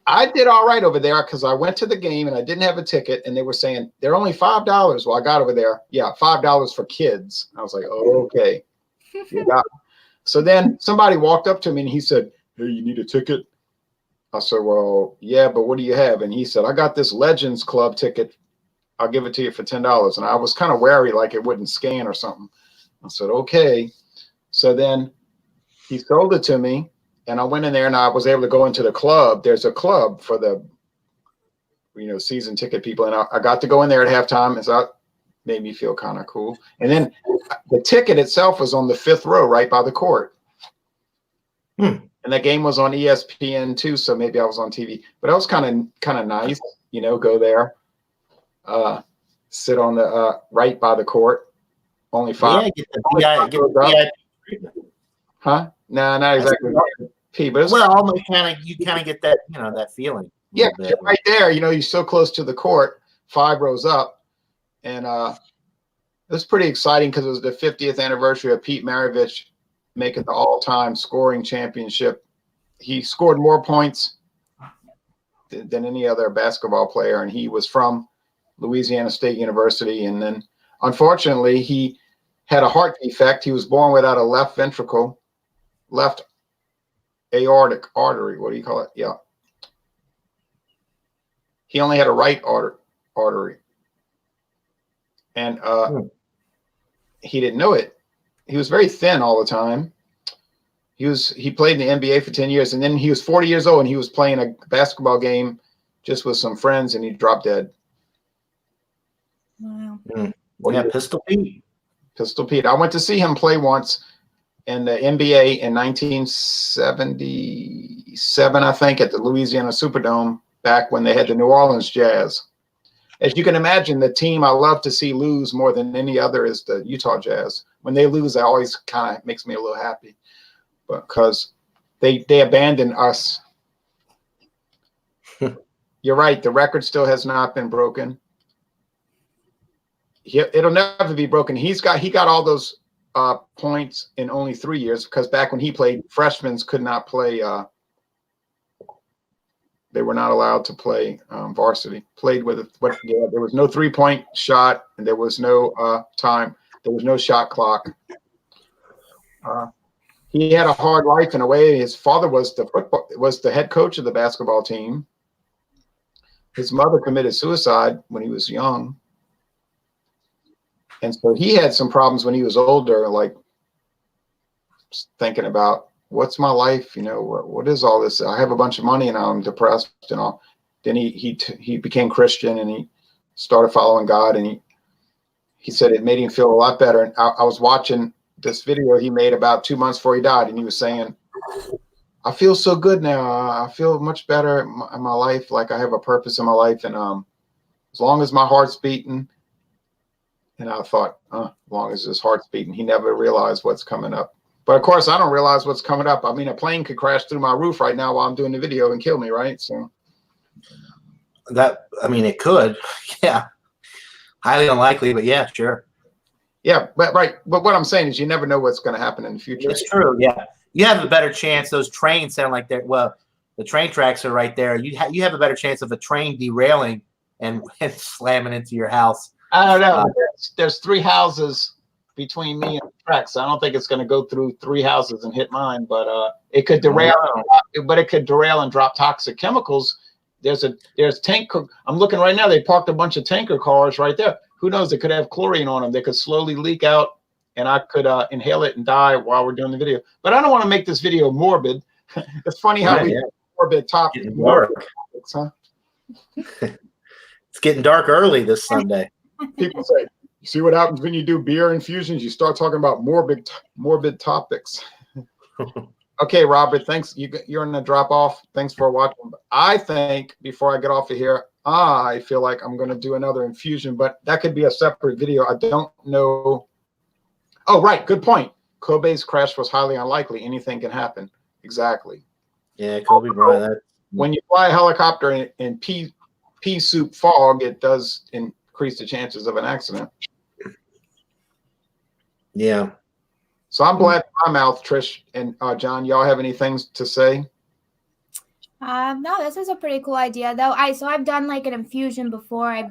I did all right over there because I went to the game and I didn't have a ticket, and they were saying they're only $5. Well, I got over there. Yeah, $5 for kids. I was like, oh, okay. Yeah. So then somebody walked up to me and he said, "Hey, you need a ticket?" I said, "Well, yeah, but what do you have?" And he said, "I got this Legends Club ticket. I'll give it to you for $10. And I was kind of wary, like it wouldn't scan or something. I said, okay. So then he sold it to me, and I went in there and I was able to go into the club. There's a club for the, season ticket people. And I got to go in there at halftime, and so that made me feel kind of cool. And then the ticket itself was on the 5th row right by the court. And the game was on ESPN too, so maybe I was on TV. But that was kind of nice, go there. Sit on the right by the court. Only $5. Huh? No, not exactly. Well, almost you kind of get that, that feeling. Yeah, right there. You're so close to the court, 5 rows up, and it was pretty exciting because it was the 50th anniversary of Pete Maravich making the all-time scoring championship. He scored more points than any other basketball player, and he was from Louisiana State University. And then unfortunately he had a heart defect. He was born without a left ventricle, left aortic artery. What do you call it? Yeah. He only had a right artery. And he didn't know it. very thin all the time. He played in the NBA for 10 years, and then he was 40 years old, and he was playing a basketball game just with some friends, and he dropped dead. Wow. Yeah, Pistol Pete. Pistol Pete. I went to see him play once in the NBA in 1977, I think, at the Louisiana Superdome, back when they had the New Orleans Jazz. As you can imagine, the team I love to see lose more than any other is the Utah Jazz. When they lose, it always kind of makes me a little happy, because they abandoned us. You're right. The record still has not been broken. It'll never be broken. He got all those points in only 3 years, because back when he played, freshmen could not play. They were not allowed to play varsity. Played with there was no 3-point shot, and there was no time. There was no shot clock. He had a hard life in a way. His father was the head coach of the basketball team. His mother committed suicide when he was young. And so he had some problems when he was older, like thinking about, what's my life? What is all this? I have a bunch of money and I'm depressed and all. Then he became Christian, and he started following God, and he said it made him feel a lot better. And I was watching this video he made about 2 months before he died, and he was saying, I feel so good now. I feel much better in my life. Like I have a purpose in my life. And as long as my heart's beating. And I thought, as long as his heart's beating, he never realized what's coming up. But of course, I don't realize what's coming up. I mean, a plane could crash through my roof right now while I'm doing the video and kill me, right? So it could. Yeah. Highly unlikely, but yeah, sure. Yeah, but right. But what I'm saying is, you never know what's going to happen in the future. It's true. Yeah. You have a better chance. Those trains sound like the train tracks are right there. You have a better chance of a train derailing and slamming into your house. I don't know. There's 3 houses between me and the tracks. I don't think it's going to go through 3 houses and hit mine, but it could derail. But it could derail and drop toxic chemicals. There's tanker. I'm looking right now. They parked a bunch of tanker cars right there. Who knows? They could have chlorine on them. They could slowly leak out, and I could inhale it and die while we're doing the video. But I don't want to make this video morbid. It's funny how morbid topics, huh? It's getting dark early this Sunday. People say, you see what happens when you do beer infusions? You start talking about morbid topics. Okay, Robert, thanks. You're in the drop off. Thanks for watching. I think before I get off of here, I feel like I'm going to do another infusion, but that could be a separate video. I don't know. Oh, right. Good point. Kobe's crash was highly unlikely. Anything can happen. Exactly. Yeah, Kobe Bryant. When you fly a helicopter in pea soup fog, it does increase the chances of an accident. Yeah. So I'm glad my mouth, Trish and John. Y'all have any things to say? No, this is a pretty cool idea though. I've done like an infusion before. I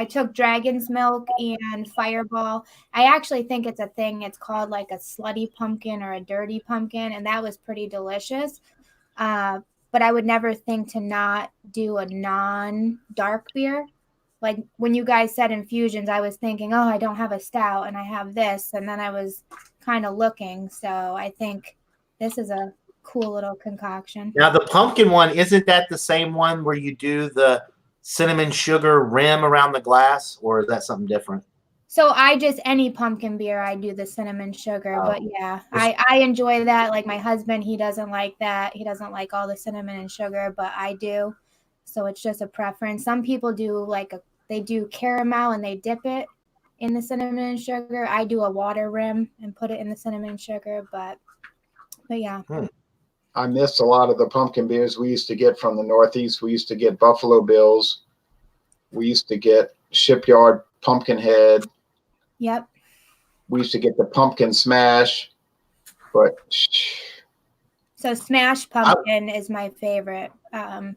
took dragon's milk and fireball. I actually think it's a thing. It's called like a slutty pumpkin or a dirty pumpkin, and that was pretty delicious. But I would never think to not do a non-dark beer. Like when you guys said infusions, I was thinking, oh, I don't have a stout and I have this. And then I was kind of looking. So I think this is a cool little concoction. Now, the pumpkin one, isn't that the same one where you do the cinnamon sugar rim around the glass, or is that something different? So any pumpkin beer, I do the cinnamon sugar. But yeah, I enjoy that. Like my husband, he doesn't like that. He doesn't like all the cinnamon and sugar, but I do. So it's just a preference. Some people do they do caramel and they dip it in the cinnamon and sugar. I do a water rim and put it in the cinnamon and sugar, but yeah. I miss a lot of the pumpkin beers we used to get from the Northeast. We used to get Buffalo Bills. We used to get Shipyard Pumpkinhead. Yep. We used to get the Pumpkin Smash, but so Smash Pumpkin is my favorite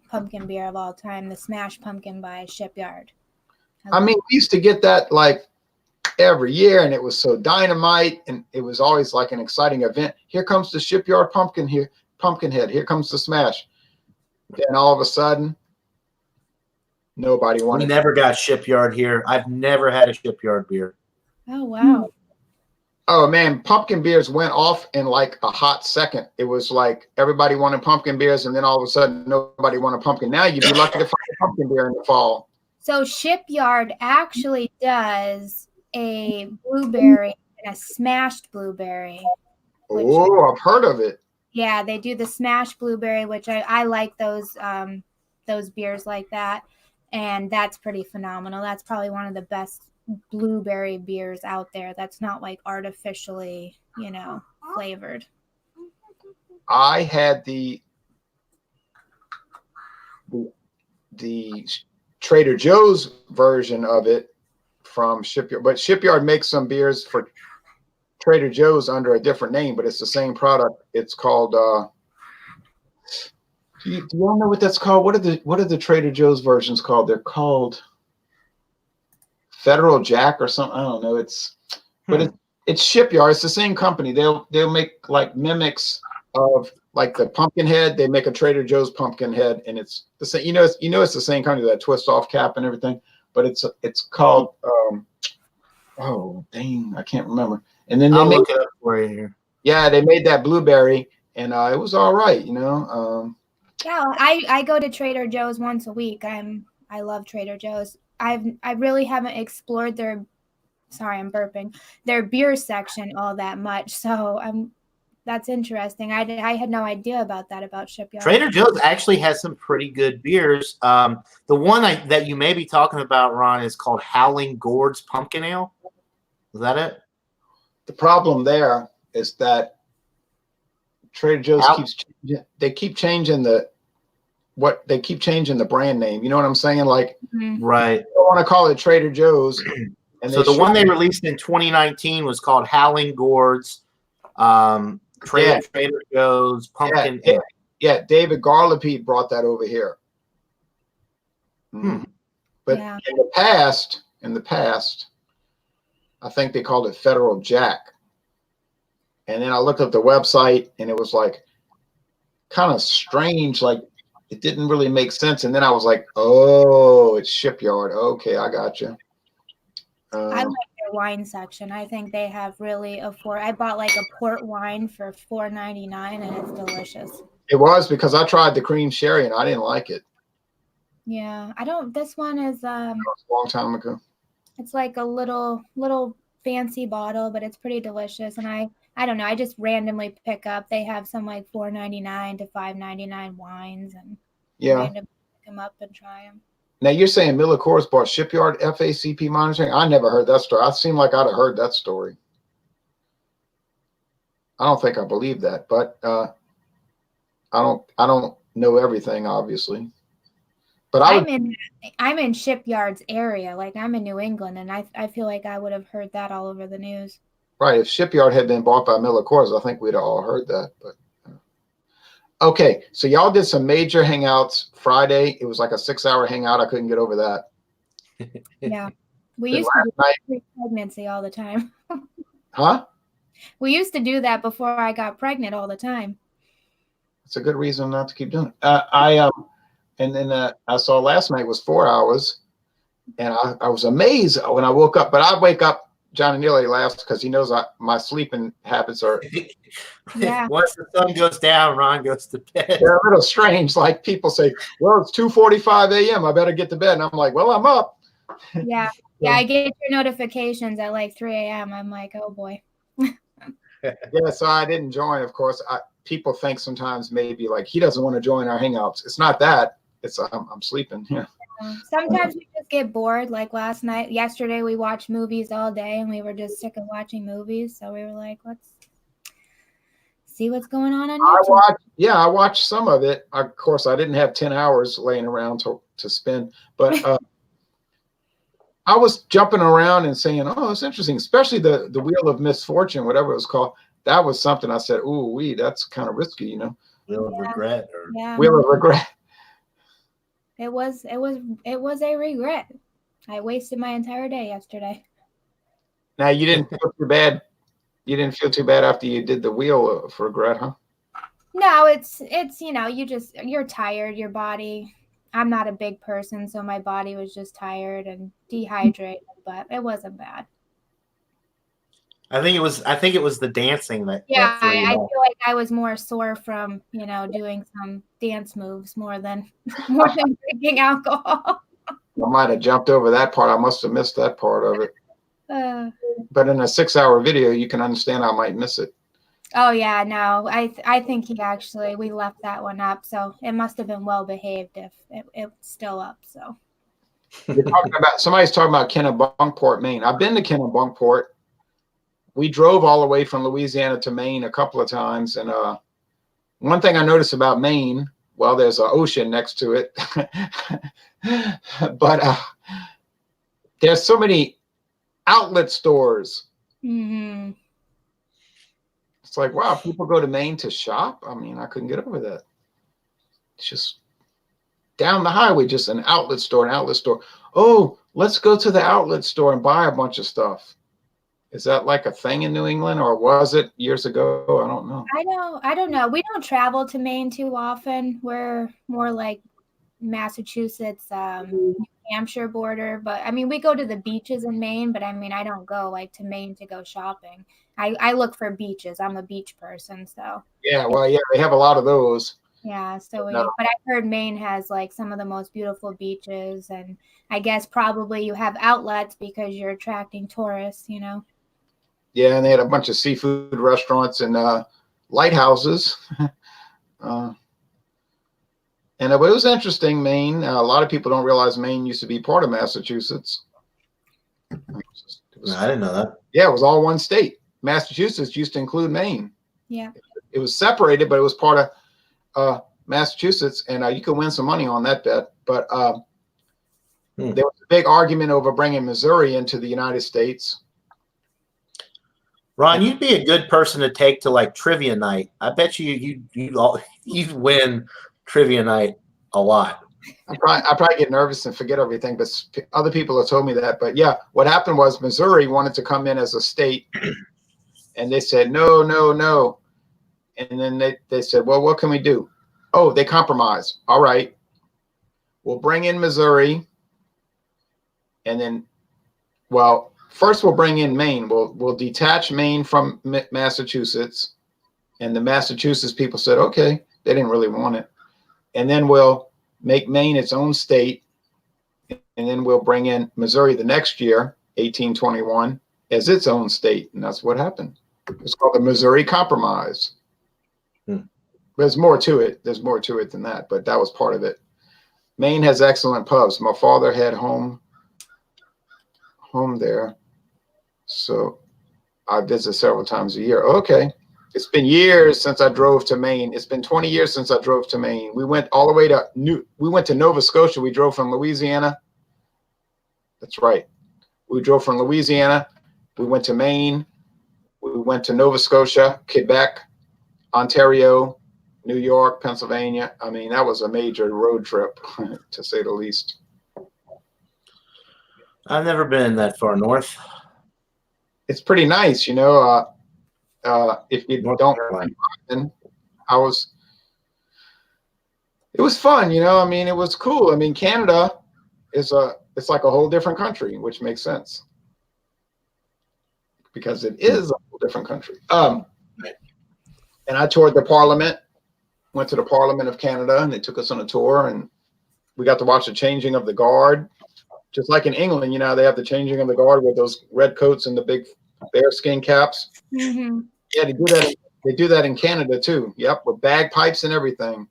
pumpkin beer of all time. The Smash Pumpkin by Shipyard. I mean, we used to get that like every year, and it was so dynamite, and it was always like an exciting event. Here comes the Shipyard Pumpkinhead. Here comes the Smash. Then all of a sudden, nobody wanted. We never got Shipyard here. I've never had a Shipyard beer. Oh wow! Oh man, pumpkin beers went off in like a hot second. It was like everybody wanted pumpkin beers, and then all of a sudden nobody wanted pumpkin. Now you'd be lucky to find a pumpkin beer in the fall. So Shipyard actually does a blueberry and a smashed blueberry. Oh, I've heard of it. Yeah, they do the smashed blueberry, which I like those beers like that, and that's pretty phenomenal. That's probably one of the best blueberry beers out there. That's not like artificially, flavored. I had the Trader Joe's version of it from Shipyard, but Shipyard makes some beers for Trader Joe's under a different name, but it's the same product. It's called do y'all know what that's called? What are the Trader Joe's versions called? They're called Federal Jack or something. I don't know. It's Shipyard. It's the same company. They'll make like mimics of like the pumpkin head. They make a Trader Joe's pumpkin head, and it's the same. It's the same company, that twist off cap and everything. But it's called oh dang, I can't remember. And then I'll look it up for you here. Yeah, they made that blueberry, and it was all right. Yeah, I go to Trader Joe's once a week. I love Trader Joe's. I really haven't explored their beer section all that much. So that's interesting. I had no idea about that about Shipyard. Trader Joe's actually has some pretty good beers. The one that you may be talking about, Ron, is called Howling Gourds Pumpkin Ale. Is that it? The problem there is that Trader Joe's keep changing the brand name. You know what I'm saying? Like, right. I don't want to call it Trader Joe's. And so the one they released in 2019 was called Howling Gourds, Trader Joe's Pumpkin Ale. Yeah, David Garlapete brought that over here. But in the past, I think they called it Federal Jack. And then I looked up the website, and it was like kind of strange, like it didn't really make sense. And then I was like, oh, it's Shipyard. Okay, I got you. I like their wine section. I think they have really I bought like a port wine for $4.99, and it's delicious. It was, because I tried the cream sherry and I didn't like it. Yeah, this one is a long time ago. It's like a little fancy bottle, but it's pretty delicious. And I don't know, I just randomly pick up. They have some like $4.99 to $5.99 wines, and randomly pick them up and try them. Now you're saying liqueurs bought Shipyard FACP monitoring? I never heard that story. I seem like I'd have heard that story. I don't think I believe that, but I don't know everything, obviously. But I'm in Shipyard's area, like I'm in New England, and I feel like I would have heard that all over the news. Right. If Shipyard had been bought by liqueurs, I think we'd have all heard that. But okay, so y'all did some major hangouts Friday. It was like a 6-hour hangout. I couldn't get over that. Yeah, we used to do pregnancy all the time. Huh? We used to do that before I got pregnant all the time. It's a good reason not to keep doing it. And then I saw last night was 4 hours, and I was amazed when I woke up. But I wake up, Johnny nearly laughs because he knows my sleeping habits are. Yeah. Once the sun goes down, Ron goes to bed. They're a little strange. Like people say, well, it's 2:45 a.m. I better get to bed. And I'm like, well, I'm up. Yeah. Yeah. I get your notifications at like 3 a.m. I'm like, oh boy. Yeah. So I didn't join. Of course, people think sometimes maybe like he doesn't want to join our hangouts. It's not that. It's I'm sleeping. Yeah. Sometimes we just get bored. Like yesterday, we watched movies all day, and we were just sick of watching movies. So we were like, let's see what's going on YouTube. I watched some of it. Of course, I didn't have 10 hours laying around to spend, but I was jumping around and saying, oh, it's interesting, especially the Wheel of Misfortune, whatever it was called. That was something I said, ooh, that's kind of risky, you know. Wheel of Regret. Wheel of Regret. It was a regret. I wasted my entire day yesterday. Now you didn't feel too bad. You didn't feel too bad after you did the Wheel of Regret, huh? No, it's you're tired, your body. I'm not a big person, so my body was just tired and dehydrated, but it wasn't bad. I think it was the dancing that Yeah, threw you I off. feel like I was more sore from, doing some dance moves more than more than drinking alcohol. I might have jumped over that part. I must have missed that part of it. Uh, But in a 6-hour video, you can understand I might miss it. oh yeah, no, I think we left that one up, so it must have been well behaved if it's still up. So Somebody's talking about Kennebunkport, Maine. I've been to Kennebunkport. We drove all the way from Louisiana to Maine a couple of times, and one thing I noticed about Maine, well, there's an ocean next to it, but there's so many outlet stores. mm-hmm. It's like, wow, people go to Maine to shop. I mean, I couldn't get over that. It's just down the highway, just an outlet store, an outlet store. Oh, let's go to the outlet store and buy a bunch of stuff. Is that like a thing in New England, or was it years ago? I don't know. I don't know. We don't travel to Maine too often. We're more like Massachusetts, New Hampshire border. But I mean, we go to the beaches in Maine, but I mean, I don't go like to Maine to go shopping. I look for beaches. I'm a beach person, so. Yeah, well, yeah, they have a lot of those. Yeah, so No. but I heard Maine has like some of the most beautiful beaches, and I guess probably you have outlets because you're attracting tourists, Yeah, and they had a bunch of seafood restaurants and lighthouses. And it was interesting, Maine. A lot of people don't realize Maine used to be part of Massachusetts. I didn't know that. Yeah, it was all one state. Massachusetts used to include Maine. Yeah. It was separated, but it was part of Massachusetts, and you can win some money on that bet. But there was a big argument over bringing Missouri into the United States. Ron, you'd be a good person to take to like trivia night. I bet you'd win trivia night a lot. I probably get nervous and forget everything, but other people have told me that. But yeah, what happened was Missouri wanted to come in as a state, and they said no, no, no. And then they said, well, what can we do? Oh, they compromised. All right, we'll bring in Missouri, and then, well, first we'll bring in Maine. We'll detach Maine from Massachusetts, and the Massachusetts people said, okay, they didn't really want it. And then we'll make Maine its own state, and then we'll bring in Missouri the next year, 1821, as its own state, and that's what happened. It's called the Missouri Compromise. There's more to it. There's more to it than that, but that was part of it. Maine has excellent pubs. My father had home there, so I visit several times a year. Okay. It's been years since I drove to Maine. It's been 20 years since I drove to Maine. We went all the way to Nova Scotia. We drove from Louisiana. That's right. We drove from Louisiana. We went to Maine. We went to Nova Scotia, Quebec, Ontario, New York, Pennsylvania. I mean, that was a major road trip, to say the least. I've never been that far north. It's pretty nice, if you North don't, Carolina. it was fun, I mean, it was cool. I mean, Canada it's like a whole different country, which makes sense because it is a whole different country. And I toured the Parliament, went to the Parliament of Canada, and they took us on a tour, and we got to watch the changing of the guard. Just like in England, they have the changing of the guard with those red coats and the big bearskin caps. Mm-hmm. Yeah, they do that in Canada too. Yep, with bagpipes and everything.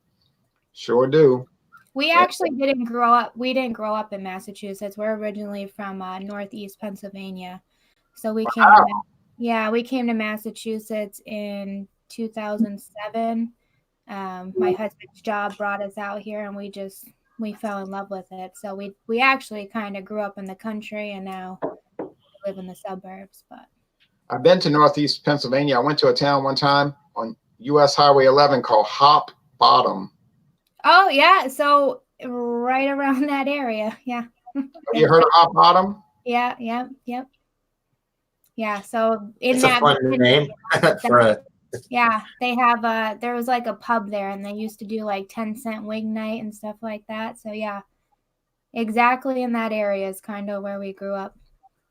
Sure do. We actually didn't grow up. We didn't grow up in Massachusetts. We're originally from Northeast Pennsylvania, so we came. We came to Massachusetts in 2007. My husband's job brought us out here, and we fell in love with it. So we actually kind of grew up in the country, and now live in the suburbs. But I've been to Northeast Pennsylvania. I went to a town one time on US Highway 11 called Hop Bottom. Oh yeah, so right around that area, yeah. Have you heard of Hop Bottom? Yeah. So It's a fun name for a. Yeah, they have there was like a pub there, and they used to do like 10-cent wing night and stuff like that. So yeah, exactly in that area is kind of where we grew up.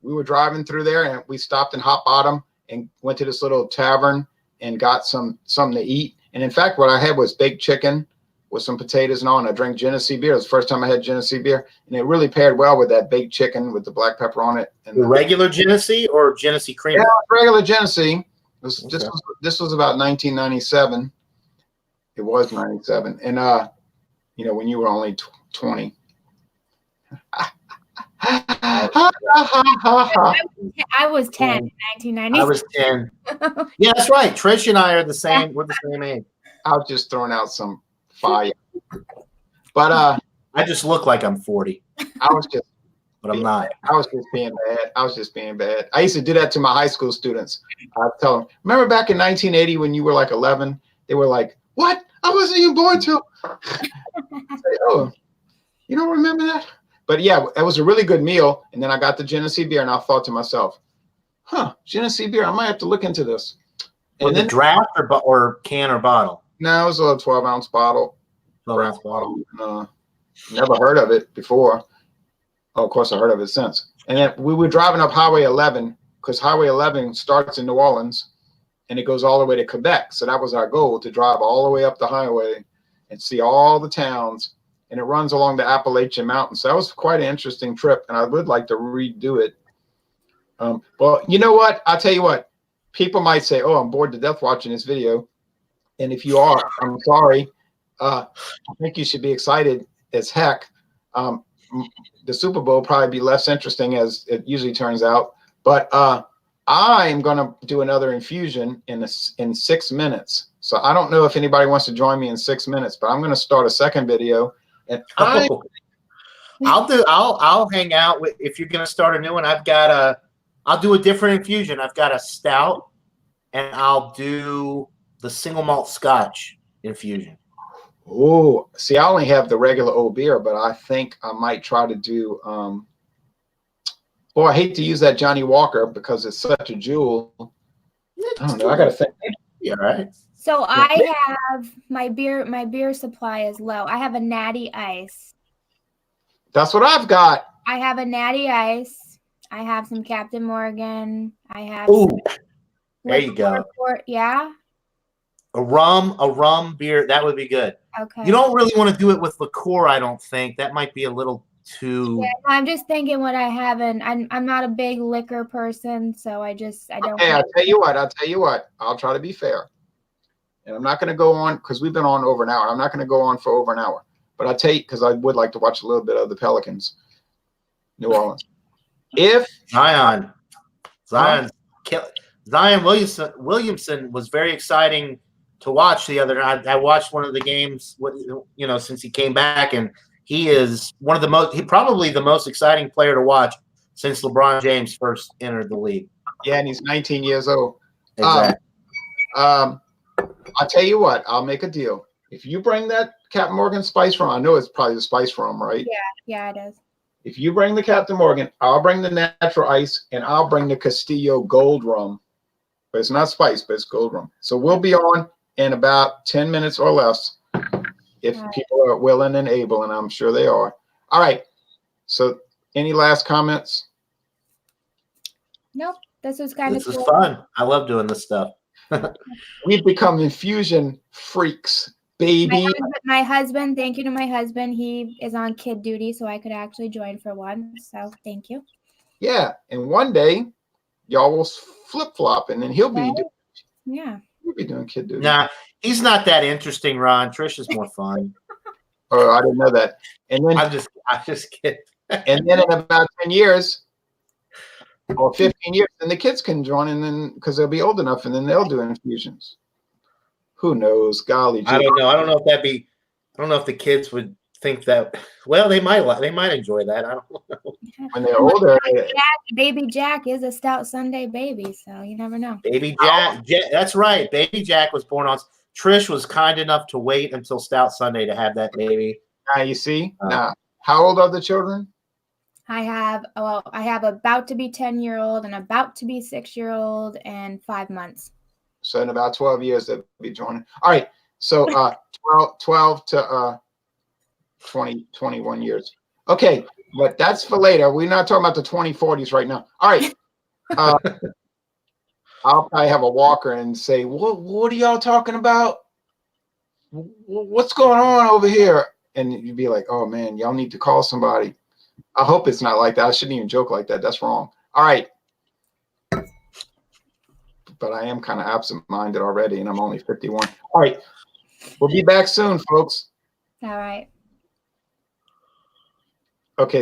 We were driving through there, and we stopped in Hop Bottom, and went to this little tavern and got something to eat. And in fact, what I had was baked chicken with some potatoes and all, and I drank Genesee beer. It was the first time I had Genesee beer, and it really paired well with that baked chicken with the black pepper on it. And The regular Genesee or Genesee cream? yeah, regular Genesee. Okay. This was about 1997. It was 97, and you know, when you were only 20. I was 10 in 1990. I was 10. Yeah, that's right. Trish and I are the same. We're the same age. I was just throwing out some fire, but I just look like I'm 40, I was just but I'm not. I was just being bad. I was just being bad. I used to do that to my high school students. I'd tell them, remember back in 1980 when you were like 11? They were like, what? I wasn't even born till. Say, oh, you don't remember that? But yeah, it was a really good meal. And then I got the Genesee beer, and I thought to myself, Genesee beer, I might have to look into this. And Was then it draft or can or bottle? no, it was a 12-ounce bottle. 12-ounce bottle. Never heard of it before. Oh, of course, I heard of it since. And then we were driving up Highway 11 because Highway 11 starts in New Orleans and it goes all the way to Quebec. So that was our goal, to drive all the way up the highway and see all the towns. And it runs along the Appalachian Mountains. So that was quite an interesting trip, and I would like to redo it. Well, you know what? I'll tell you what. People might say, oh, I'm bored to death watching this video. And if you are, I'm sorry. I think you should be excited as heck. The Super Bowl will probably be less interesting, as it usually turns out. But I'm going to do another infusion in 6 minutes. So I don't know if anybody wants to join me in 6 minutes, but I'm going to start a second video. And I'll hang out with, if you're going to start a new one. I'll do a different infusion. I've got a stout, and I'll do the single malt Scotch infusion. Oh, see, I only have the regular old beer, but I think I might try to do. I hate to use that Johnny Walker because it's such a jewel. I don't know. I got to think. Yeah, right. So I have my beer supply is low. I have a Natty Ice. That's what I've got. I have a Natty Ice. I have some Captain Morgan. I have. Ooh, there you go. Yeah. A rum beer, that would be good. Okay. You don't really want to do it with liqueur, I don't think. That might be a little too. Yeah, I'm just thinking what I haven't. I'm not a big liquor person, so I don't. Hey, I'll tell you what. I'll try to be fair, and I'm not going to go on because we've been on over an hour. I'm not going to go on for over an hour, but I'll tell you because I would like to watch a little bit of the Pelicans, New Orleans. If Zion Williamson was very exciting to watch the other night. I watched one of the games, since he came back, and he is probably the most exciting player to watch since LeBron James first entered the league. Yeah, and he's 19 years old. Exactly. I'll tell you what, I'll make a deal. If you bring that Captain Morgan spice rum, I know it's probably the spice rum, right? Yeah, it is. If you bring the Captain Morgan, I'll bring the natural ice, and I'll bring the Castillo gold rum. But it's not spice, but it's gold rum. So we'll be on in about 10 minutes or less if people are willing and able, and I'm sure they are. All right. So any last comments? Nope. This was kind of This cool. is fun. I love doing this stuff. We've become infusion freaks, baby. My husband, thank you to my husband. He is on kid duty, so I could actually join for one. So thank you. Yeah. And one day y'all will flip-flop, and then he'll be doing kid duty. Nah, he's not that interesting, Ron. Trish is more fun. Oh, I didn't know that. And then I'm just kidding. and then in about 10 years or 15 years, then the kids can join, and then because they'll be old enough, and then they'll do infusions. Who knows? Golly, I don't know. I don't know if the kids would think that. Well, they might enjoy that. I don't know. When they're older. Baby Jack is a Stout Sunday baby, so you never know. Baby Jack, that's right. Baby Jack was born on. Trish was kind enough to wait until Stout Sunday to have that baby. Now you see. Now, how old are the children? I have about to be 10-year-old and about to be 6-year-old and 5 months. So in about 12 years they'll be joining. All right. So 12 to 21 years. Okay, but that's for later. We're not talking about the 2040s right now. All right. I'll probably have a walker and say, what are y'all talking about? What's going on over here? And you'd be like, oh man, y'all need to call somebody. I hope it's not like that. I shouldn't even joke like that. That's wrong. All right. But I am kind of absent-minded already, and I'm only 51. All right. We'll be back soon, folks. All right.